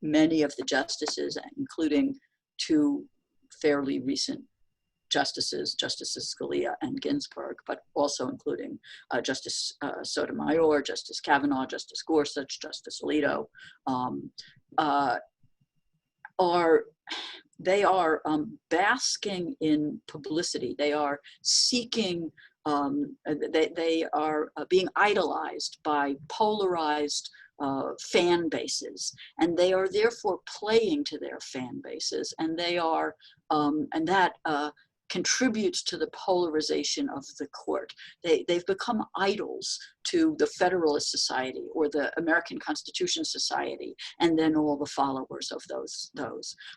many of the justices, including two fairly recent justices, Justices Scalia and Ginsburg, but also including Justice Sotomayor, Justice Kavanaugh, Justice Gorsuch, Justice Alito, they are basking in publicity. They are seeking, they are being idolized by polarized fan bases, and they are therefore playing to their fan bases, and they are, and that contributes to the polarization of the court. They've become idols to the Federalist Society or the American Constitution Society, and then all the followers of those.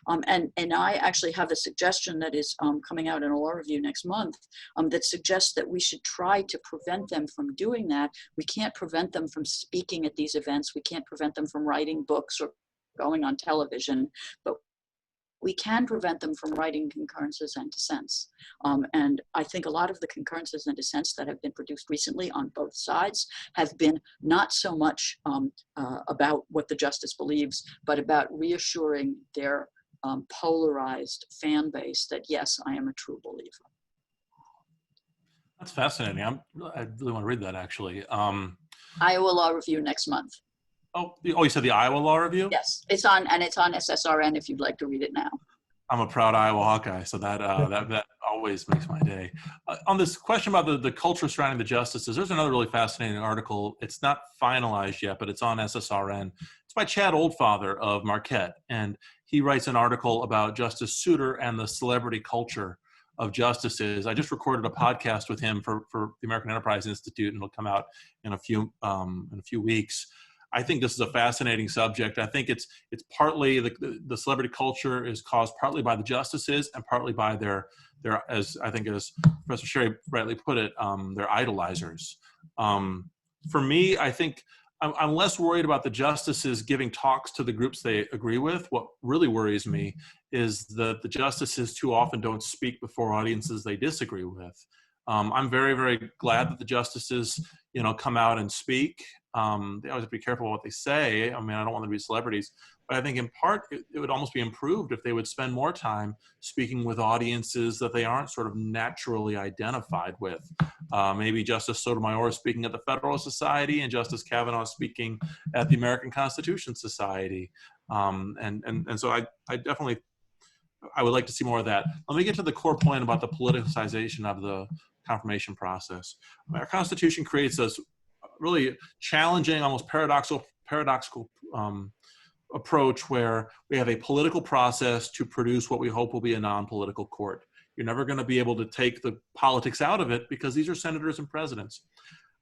And I actually have a suggestion that is coming out in a law review next month that suggests that we should try to prevent them from doing that. We can't prevent them from speaking at these events. We can't prevent them from writing books or going on television, but we can prevent them from writing concurrences and dissents. And I think a lot of the concurrences and dissents that have been produced recently on both sides have been not so much about what the justice believes, but about reassuring their polarized fan base that, yes, I am a true believer. That's fascinating. I really want to read that, actually. Iowa Law Review next month. Oh, you said the Iowa Law Review? Yes, it's on SSRN if you'd like to read it now. I'm a proud Iowa Hawkeye, so that always makes my day. On this question about the culture surrounding the justices, there's another really fascinating article. It's not finalized yet, but it's on SSRN. It's by Chad Oldfather of Marquette, and he writes an article about Justice Souter and the celebrity culture of justices. I just recorded a podcast with him for the American Enterprise Institute, and it'll come out in a few weeks. I think this is a fascinating subject. I think it's partly the celebrity culture is caused partly by the justices and partly by their as Professor Sherry rightly put it, their idolizers. For me, I think I'm less worried about the justices giving talks to the groups they agree with. What really worries me is that the justices too often don't speak before audiences they disagree with. I'm very, very glad that the justices, come out and speak. They always have to be careful what they say. I mean, I don't want them to be celebrities, but I think in part it would almost be improved if they would spend more time speaking with audiences that they aren't sort of naturally identified with. Maybe Justice Sotomayor speaking at the Federalist Society and Justice Kavanaugh speaking at the American Constitution Society. And so I definitely, I would like to see more of that. Let me get to the core point about the politicization of the confirmation process. Our Constitution creates this really challenging, almost paradoxical approach where we have a political process to produce what we hope will be a non-political court. You're never going to be able to take the politics out of it because these are senators and presidents.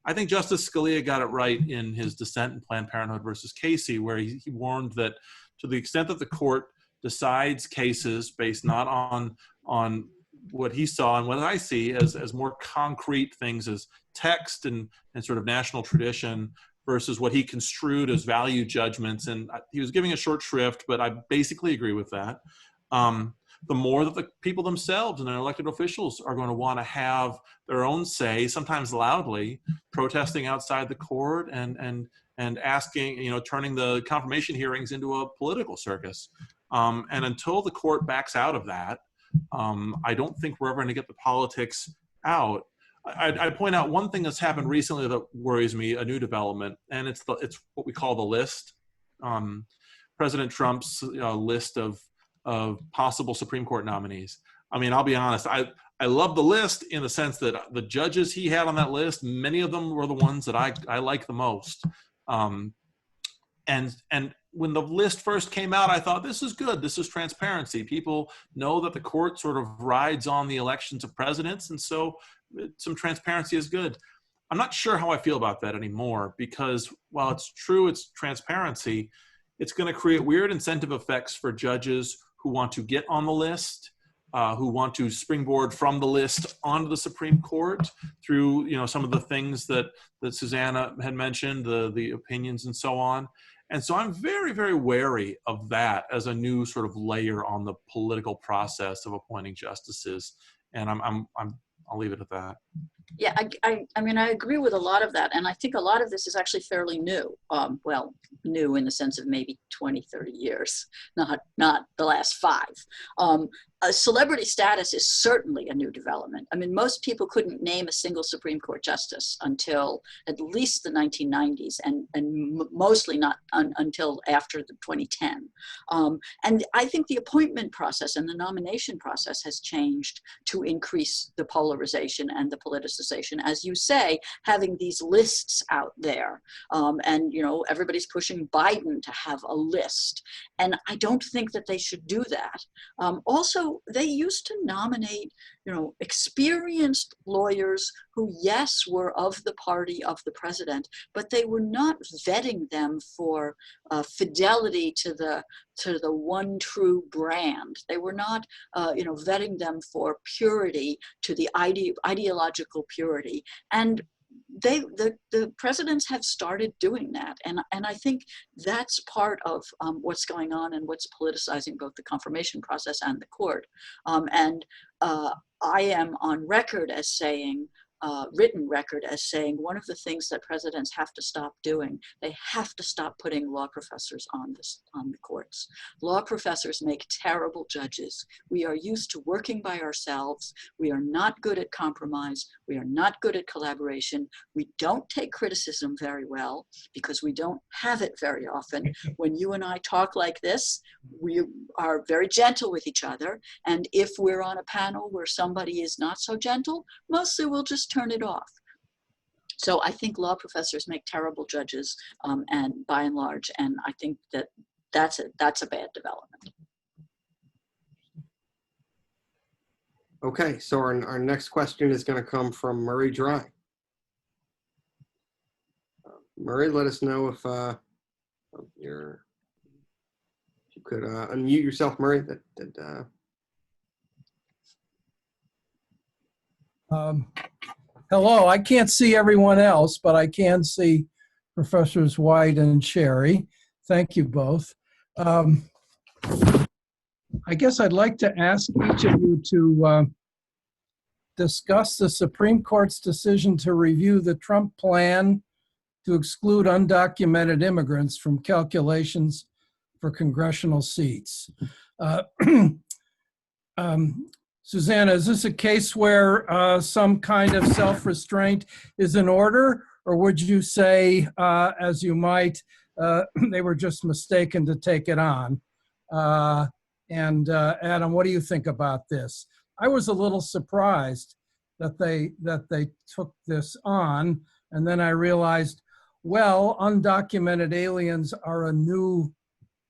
I think Justice Scalia got it right in his dissent in Planned Parenthood versus Casey, where he warned that to the extent that the court decides cases based not on what he saw and what I see as more concrete things as text and sort of national tradition versus what he construed as value judgments. And he was giving a short shrift, but I basically agree with that. The more that the people themselves and their elected officials are going to want to have their own say, sometimes loudly, protesting outside the court and asking, turning the confirmation hearings into a political circus. And until the court backs out of that, I don't think we're ever going to get the politics out. I'd point out one thing that's happened recently that worries me, a new development, and it's what we call the list. President Trump's list of possible Supreme Court nominees. I mean, I'll be honest. I love the list in the sense that the judges he had on that list, many of them were the ones that I like the most. And when the list first came out, I thought, this is good. This is transparency. People know that the court sort of rides on the elections of presidents, and so some transparency is good. I'm not sure how I feel about that anymore, because while it's true, it's transparency, it's going to create weird incentive effects for judges who want to get on the list, who want to springboard from the list onto the Supreme Court through, you know, some of the things that Suzanna had mentioned, the opinions and so on. And so I'm very, very wary of that as a new sort of layer on the political process of appointing justices. And I'll leave it at that. Yeah, I mean, I agree with a lot of that. And I think a lot of this is actually fairly new. Well, new in the sense of maybe 20, 30 years, not the last 5. Celebrity status is certainly a new development. I mean, most people couldn't name a single Supreme Court justice until at least the 1990s, and mostly not until after the 2010. And I think the appointment process and the nomination process has changed to increase the polarization and the politicization. As you say, having these lists out there, and you know, everybody's pushing Biden to have a list, and I don't think that they should do that. Also, they used to nominate, you know, experienced lawyers who, yes, were of the party of the president, but they were not vetting them for fidelity to the one true brand. They were not, you know, vetting them for purity, to the ideological purity. And the presidents have started doing that, and I think that's part of what's going on and what's politicizing both the confirmation process and the court. And I am on record as saying, written record as saying, one of the things that presidents have to stop doing, they have to stop putting law professors on the courts. Law professors make terrible judges. We are used to working by ourselves. We are not good at compromise. We are not good at collaboration. We don't take criticism very well because we don't have it very often. When you and I talk like this, we are very gentle with each other. And if we're on a panel where somebody is not so gentle, mostly we'll just turn it off. So I think law professors make terrible judges, and by and large, and I think that that's a bad development. Okay, so our next question is going to come from Murray Dry. Murray, let us know if you could unmute yourself, Murray. Hello, I can't see everyone else, but I can see Professors White and Sherry. Thank you both. I guess I'd like to ask each of you to discuss the Supreme Court's decision to review the Trump plan to exclude undocumented immigrants from calculations for congressional seats. Suzanna, is this a case where some kind of self-restraint is in order, or would you say, as you might, they were just mistaken to take it on? And Adam, what do you think about this? I was a little surprised that they took this on, and then I realized, well, undocumented aliens are a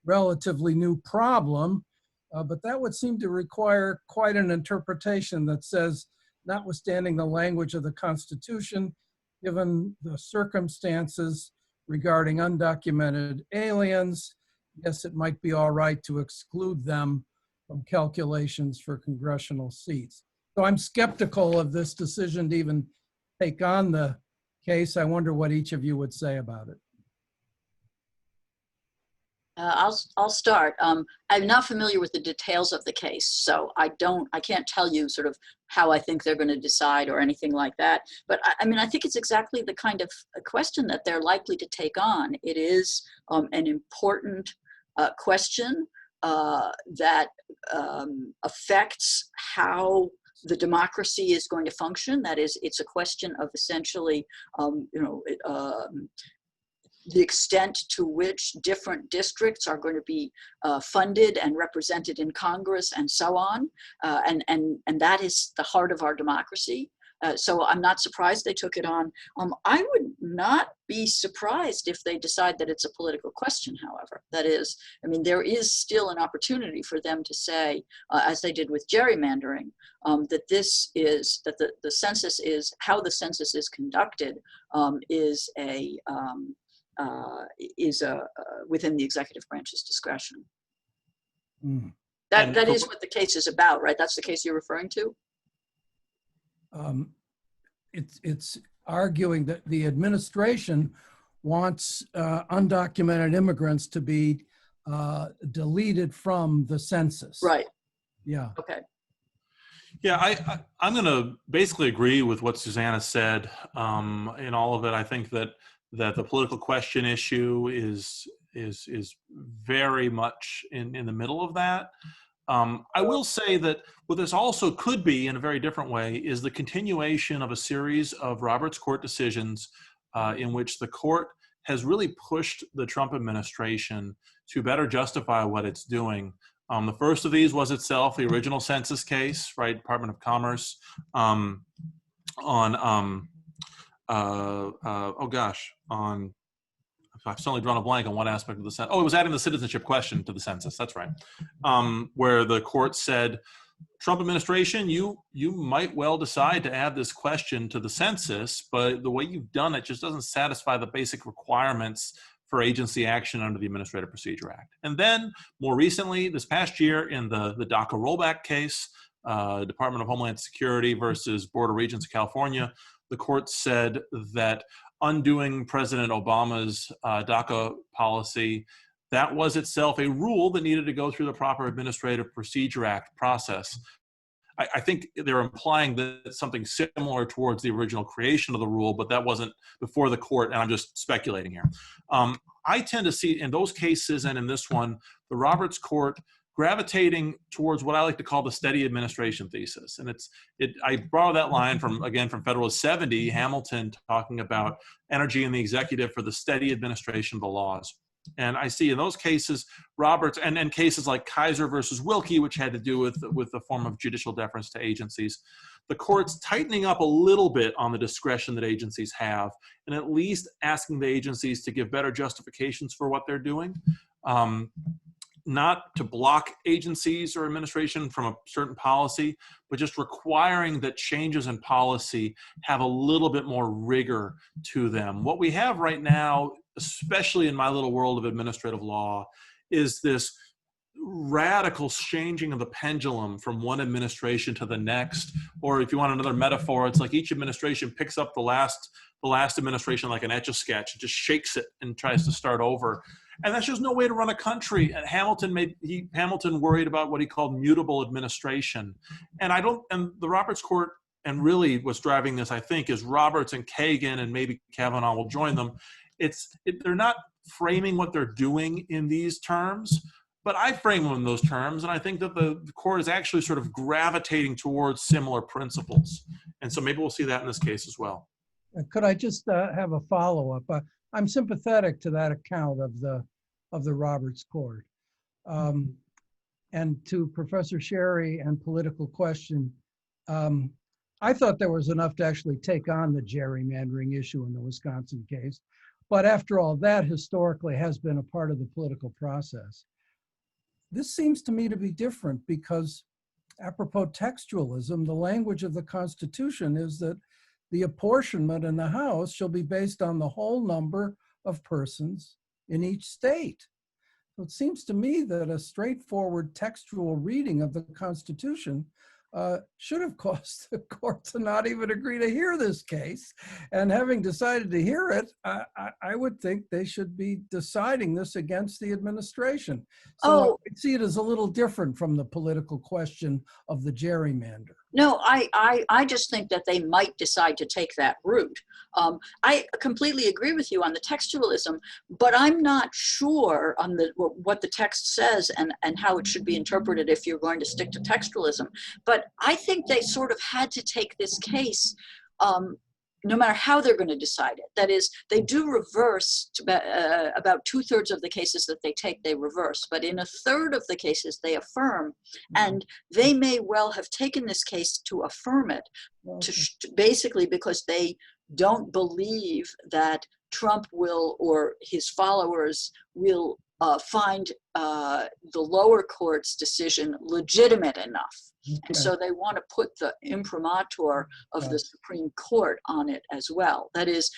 relatively new problem. But that would seem to require quite an interpretation that says, notwithstanding the language of the Constitution, given the circumstances regarding undocumented aliens, yes, it might be all right to exclude them from calculations for congressional seats. So I'm skeptical of this decision to even take on the case. I wonder what each of you would say about it. I'll start. I'm not familiar with the details of the case, so I can't tell you sort of how I think they're going to decide or anything like that. But I mean, I think it's exactly the kind of a question that they're likely to take on. It is an important question that affects how the democracy is going to function. That is, it's a question of essentially, the extent to which different districts are going to be funded and represented in Congress and so on. And that is the heart of our democracy. So I'm not surprised they took it on. I would not be surprised if they decide that it's a political question, however. That is, I mean, there is still an opportunity for them to say, as they did with gerrymandering, that this is, that the census is, how the census is conducted is within the executive branch's discretion. Mm. That is what the case is about, right? That's the case you're referring to? It's arguing that the administration wants undocumented immigrants to be deleted from the census. Right. Yeah. Okay. Yeah, I'm going to basically agree with what Suzanna said in all of it. I think that the political question issue is very much in the middle of that. I will say that what this also could be in a very different way is the continuation of a series of Roberts Court decisions in which the court has really pushed the Trump administration to better justify what it's doing. The first of these was itself the original census case, right? Department of Commerce I've suddenly drawn a blank on one aspect of the census. Oh, it was adding the citizenship question to the census. That's right. Where the court said, Trump administration, you might well decide to add this question to the census, but the way you've done it just doesn't satisfy the basic requirements for agency action under the Administrative Procedure Act. And then more recently, this past year in the DACA rollback case, Department of Homeland Security versus Board of Regents of California, the court said that undoing President Obama's DACA policy, that was itself a rule that needed to go through the proper Administrative Procedure Act process. I think they're implying that something similar towards the original creation of the rule, but that wasn't before the court, and I'm just speculating here. I tend to see in those cases and in this one, the Roberts Court gravitating towards what I like to call the steady administration thesis. And I borrow that line from Federalist 70, Hamilton talking about energy in the executive for the steady administration of the laws. And I see in those cases, Roberts, and cases like Kaiser versus Wilkie, which had to do with the form of judicial deference to agencies, the courts tightening up a little bit on the discretion that agencies have, and at least asking the agencies to give better justifications for what they're doing. Not to block agencies or administration from a certain policy, but just requiring that changes in policy have a little bit more rigor to them. What we have right now, especially in my little world of administrative law, is this radical changing of the pendulum from one administration to the next. Or if you want another metaphor, it's like each administration picks up the last administration like an Etch-a-Sketch, and just shakes it and tries to start over. And that's just no way to run a country. And Hamilton worried about what he called mutable administration. And the Roberts Court, and really what's driving this, I think, is Roberts and Kagan, and maybe Kavanaugh will join them. They're not framing what they're doing in these terms, but I frame them in those terms. And I think that the court is actually sort of gravitating towards similar principles. And so maybe we'll see that in this case as well. Could I just have a follow-up? I'm sympathetic to that account of the Roberts Court. And to Professor Sherry and political question, I thought there was enough to actually take on the gerrymandering issue in the Wisconsin case. But after all, that historically has been a part of the political process. This seems to me to be different because, apropos textualism, the language of the Constitution is that the apportionment in the House shall be based on the whole number of persons in each state. So it seems to me that a straightforward textual reading of the Constitution should have caused the court to not even agree to hear this case. And having decided to hear it, I would think they should be deciding this against the administration. So I see it as a little different from the political question of the gerrymander. No, I just think that they might decide to take that route. I completely agree with you on the textualism, but I'm not sure on what the text says and how it should be interpreted if you're going to stick to textualism. But I think they sort of had to take this case no matter how they're going to decide it. That is, they do reverse about 2/3 of the cases that they take, they reverse, but in 1/3 of the cases they affirm, and they may well have taken this case to affirm it, basically because they don't believe that Trump will, or his followers will find the lower court's decision legitimate enough. And so they want to put the imprimatur of the Supreme Court on it as well. That is,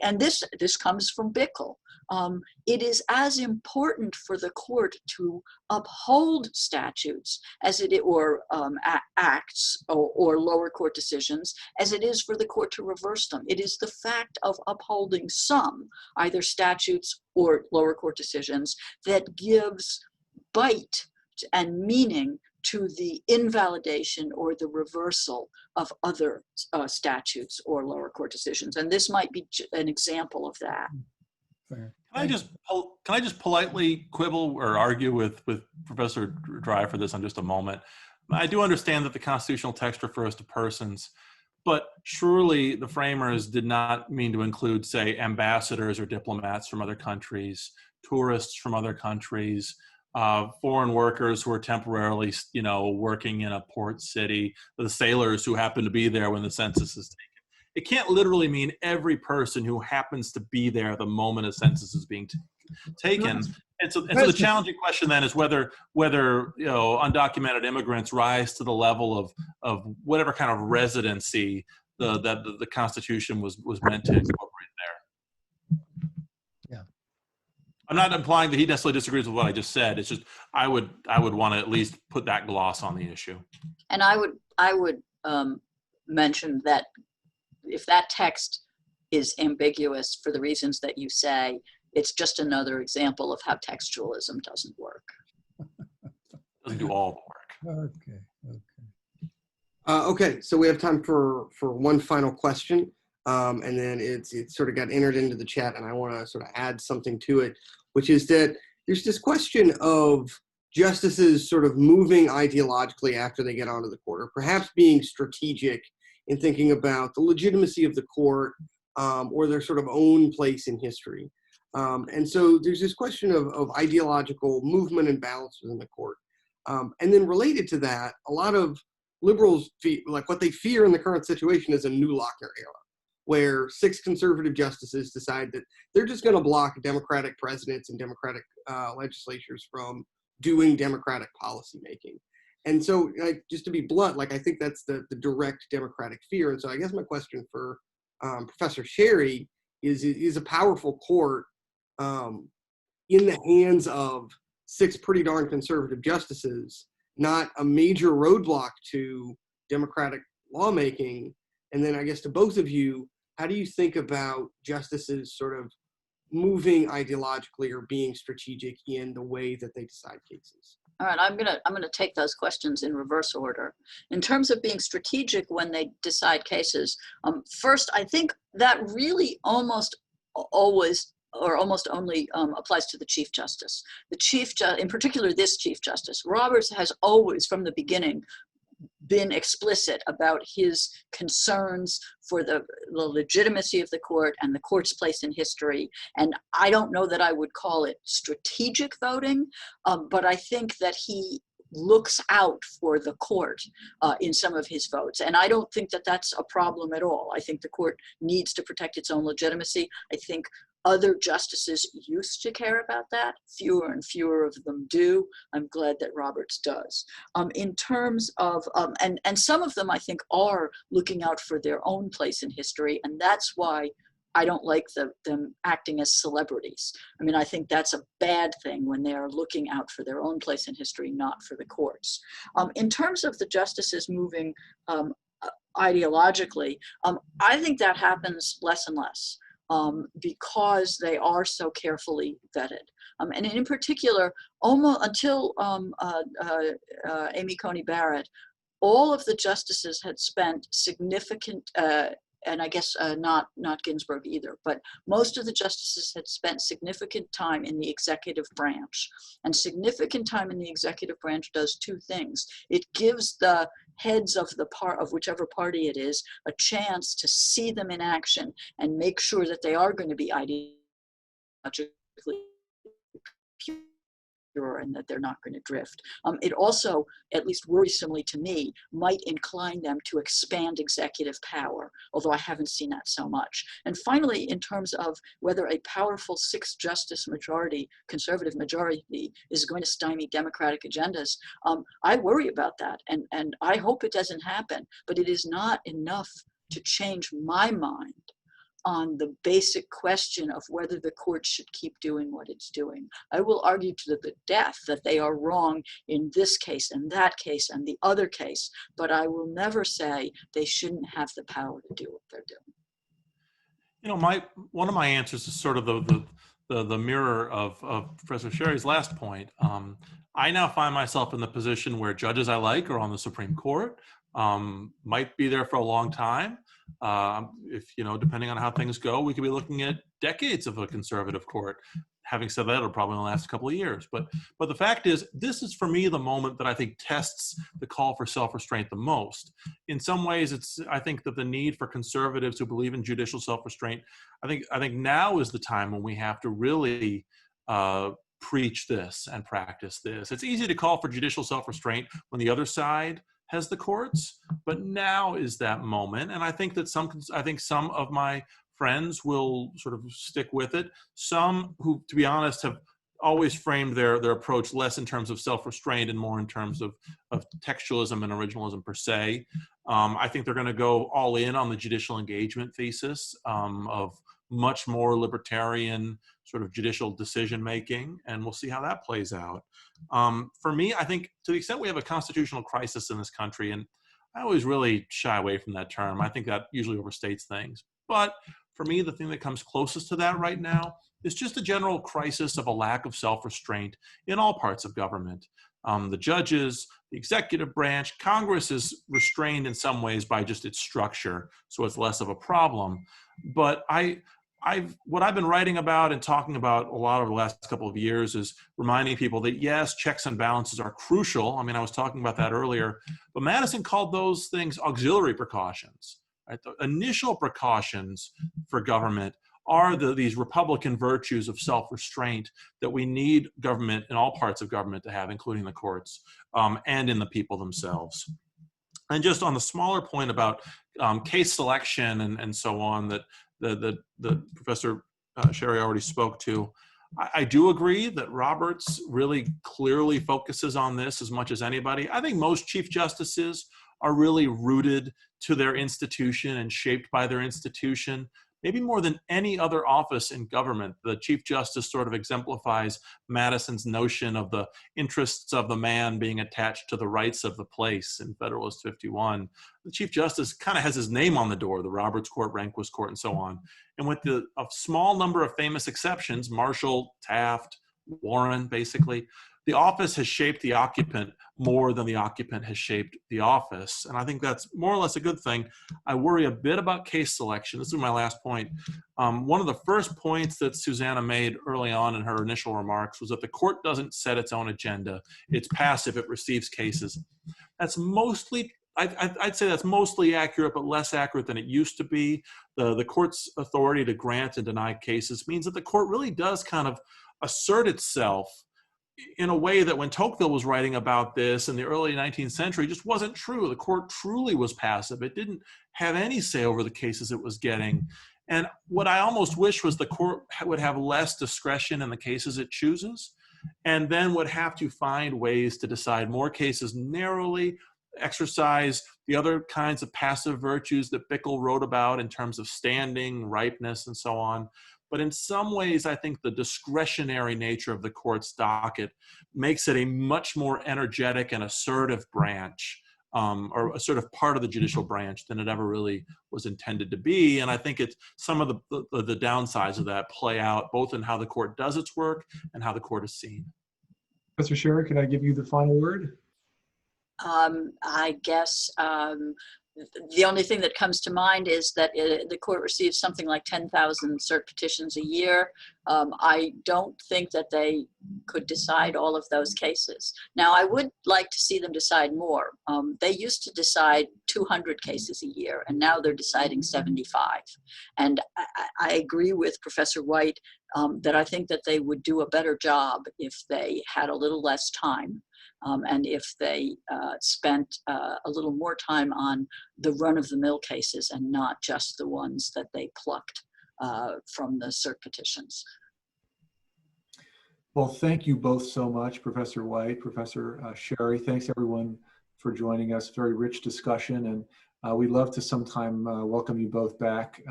and this comes from Bickel. It is as important for the court to uphold statutes as it or acts or lower court decisions as it is for the court to reverse them. It is the fact of upholding some, either statutes or lower court decisions, that gives bite and meaning to the invalidation or the reversal of other statutes or lower court decisions. And this might be an example of that. Can I just politely quibble or argue with Professor Dry for this on just a moment? I do understand that the constitutional text refers to persons, but surely the framers did not mean to include, say, ambassadors or diplomats from other countries, tourists from other countries, foreign workers who are temporarily, working in a port city, the sailors who happen to be there when the census is taken. It can't literally mean every person who happens to be there the moment a census is being taken. And so the challenging question then is whether undocumented immigrants rise to the level of whatever kind of residency that the Constitution was meant to incorporate there. Yeah. I'm not implying that he necessarily disagrees with what I just said. It's just I would want to at least put that gloss on the issue. And I would mention that if that text is ambiguous for the reasons that you say, it's just another example of how textualism doesn't work. Doesn't do all the work. Okay, so we have time for one final question, and then it sort of got entered into the chat, and I want to sort of add something to it, which is that there's this question of justices sort of moving ideologically after they get onto the court, or perhaps being strategic in thinking about the legitimacy of the court or their sort of own place in history. And so there's this question of ideological movement and balance within the court. And then related to that, a lot of liberals, what they fear in the current situation is a new Lochner era, where 6 conservative justices decide that they're just going to block Democratic presidents and Democratic legislatures from doing Democratic policymaking. And so, just to be blunt, I think that's the direct Democratic fear. And so I guess my question for Professor Sherry is a powerful court in the hands of 6 pretty darn conservative justices, not a major roadblock to democratic lawmaking? And then I guess to both of you, how do you think about justices sort of moving ideologically or being strategic in the way that they decide cases? All right, I'm gonna take those questions in reverse order. In terms of being strategic when they decide cases, first, I think that really almost always or almost only applies to the Chief Justice. The Chief Justice, in particular this Chief Justice, Roberts has always from the beginning been explicit about his concerns for the legitimacy of the court and the court's place in history. And I don't know that I would call it strategic voting, but I think that he looks out for the court in some of his votes. And I don't think that that's a problem at all. I think the court needs to protect its own legitimacy. I think other justices used to care about that. Fewer and fewer of them do. I'm glad that Roberts does. In terms of, and some of them I think are looking out for their own place in history, and that's why I don't like them acting as celebrities. I mean, I think that's a bad thing when they are looking out for their own place in history, not for the courts. In terms of the justices moving ideologically, I think that happens less and less. Because they are so carefully vetted. And in particular, almost until Amy Coney Barrett, all of the justices had spent significant, and I guess not Ginsburg either, but most of the justices had spent significant time in the executive branch. And significant time in the executive branch does 2 things. It gives the heads of of whichever party it is a chance to see them in action and make sure that they are going to be ideologically pure and that they're not going to drift. It also, at least worrisomely to me, might incline them to expand executive power, although I haven't seen that so much. And finally, in terms of whether a powerful 6-justice majority, conservative majority, is going to stymie democratic agendas, I worry about that, and I hope it doesn't happen, but it is not enough to change my mind on the basic question of whether the court should keep doing what it's doing. I will argue to the death that they are wrong in this case and that case and the other case, but I will never say they shouldn't have the power to do what they're doing. You know, one of my answers is sort of the mirror of Professor Sherry's last point. I now find myself in the position where judges I like are on the Supreme Court, might be there for a long time. If, you know, depending on how things go, we could be looking at decades of a conservative court. Having said that, it'll probably last a couple of years. But the fact is, this is for me the moment that I think tests the call for self-restraint the most. In some ways, I think that the need for conservatives who believe in judicial self-restraint, I think now is the time when we have to really preach this and practice this. It's easy to call for judicial self-restraint when the other side has the courts, but now is that moment. And I think that some of my friends will sort of stick with it. Some who, to be honest, have always framed their approach less in terms of self-restraint and more in terms of textualism and originalism per se. I think they're going to go all in on the judicial engagement thesis of much more libertarian sort of judicial decision making, and we'll see how that plays out. For me, I think to the extent we have a constitutional crisis in this country, and I always really shy away from that term. I think that usually overstates things. But for me, the thing that comes closest to that right now is just a general crisis of a lack of self-restraint in all parts of government. The judges, the executive branch, Congress is restrained in some ways by just its structure, so it's less of a problem. But what I've been writing about and talking about a lot over the last couple of years is reminding people that yes, checks and balances are crucial. I mean, I was talking about that earlier, but Madison called those things auxiliary precautions. Right? The initial precautions for government are these Republican virtues of self-restraint that we need government in all parts of government to have, including the courts and in the people themselves. And just on the smaller point about case selection and so on that the Professor Sherry already spoke to, I do agree that Roberts really clearly focuses on this as much as anybody. I think most Chief Justices are really rooted to their institution and shaped by their institution. Maybe more than any other office in government, the Chief Justice sort of exemplifies Madison's notion of the interests of the man being attached to the rights of the place in Federalist 51. The Chief Justice kind of has his name on the door, the Roberts Court, Rehnquist Court, and so on. And with a small number of famous exceptions, Marshall, Taft, Warren, basically, the office has shaped the occupant more than the occupant has shaped the office. And I think that's more or less a good thing. I worry a bit about case selection. This is my last point. One of the first points that Suzanna made early on in her initial remarks was that the court doesn't set its own agenda. It's passive, it receives cases. That's mostly, I'd say that's mostly accurate, but less accurate than it used to be. The court's authority to grant and deny cases means that the court really does kind of assert itself in a way that when Tocqueville was writing about this in the early 19th century just wasn't true. The court truly was passive. It didn't have any say over the cases it was getting. And what I almost wish was the court would have less discretion in the cases it chooses, and then would have to find ways to decide more cases narrowly, exercise the other kinds of passive virtues that Bickle wrote about in terms of standing, ripeness, and so on. But in some ways, I think the discretionary nature of the court's docket makes it a much more energetic and assertive branch, or a sort of part of the judicial branch than it ever really was intended to be. And I think it's some of the downsides of that play out both in how the court does its work and how the court is seen. Professor Sherry, can I give you the final word? I guess the only thing that comes to mind is that the court receives something like 10,000 cert petitions a year. I don't think that they could decide all of those cases. Now, I would like to see them decide more. They used to decide 200 cases a year, and now they're deciding 75. And I agree with Professor White that I think that they would do a better job if they had a little less time. And if they spent a little more time on the run-of-the-mill cases and not just the ones that they plucked from the cert petitions. Well, thank you both so much, Professor White, Professor Sherry. Thanks everyone for joining us. Very rich discussion, and we'd love to sometime welcome you both back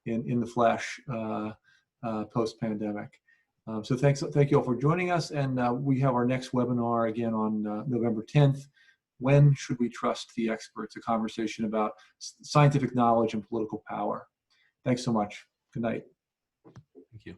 in the flesh post-pandemic. So thank you all for joining us, and we have our next webinar again on November 10th. When should we trust the experts? A conversation about scientific knowledge and political power. Thanks so much. Good night. Thank you.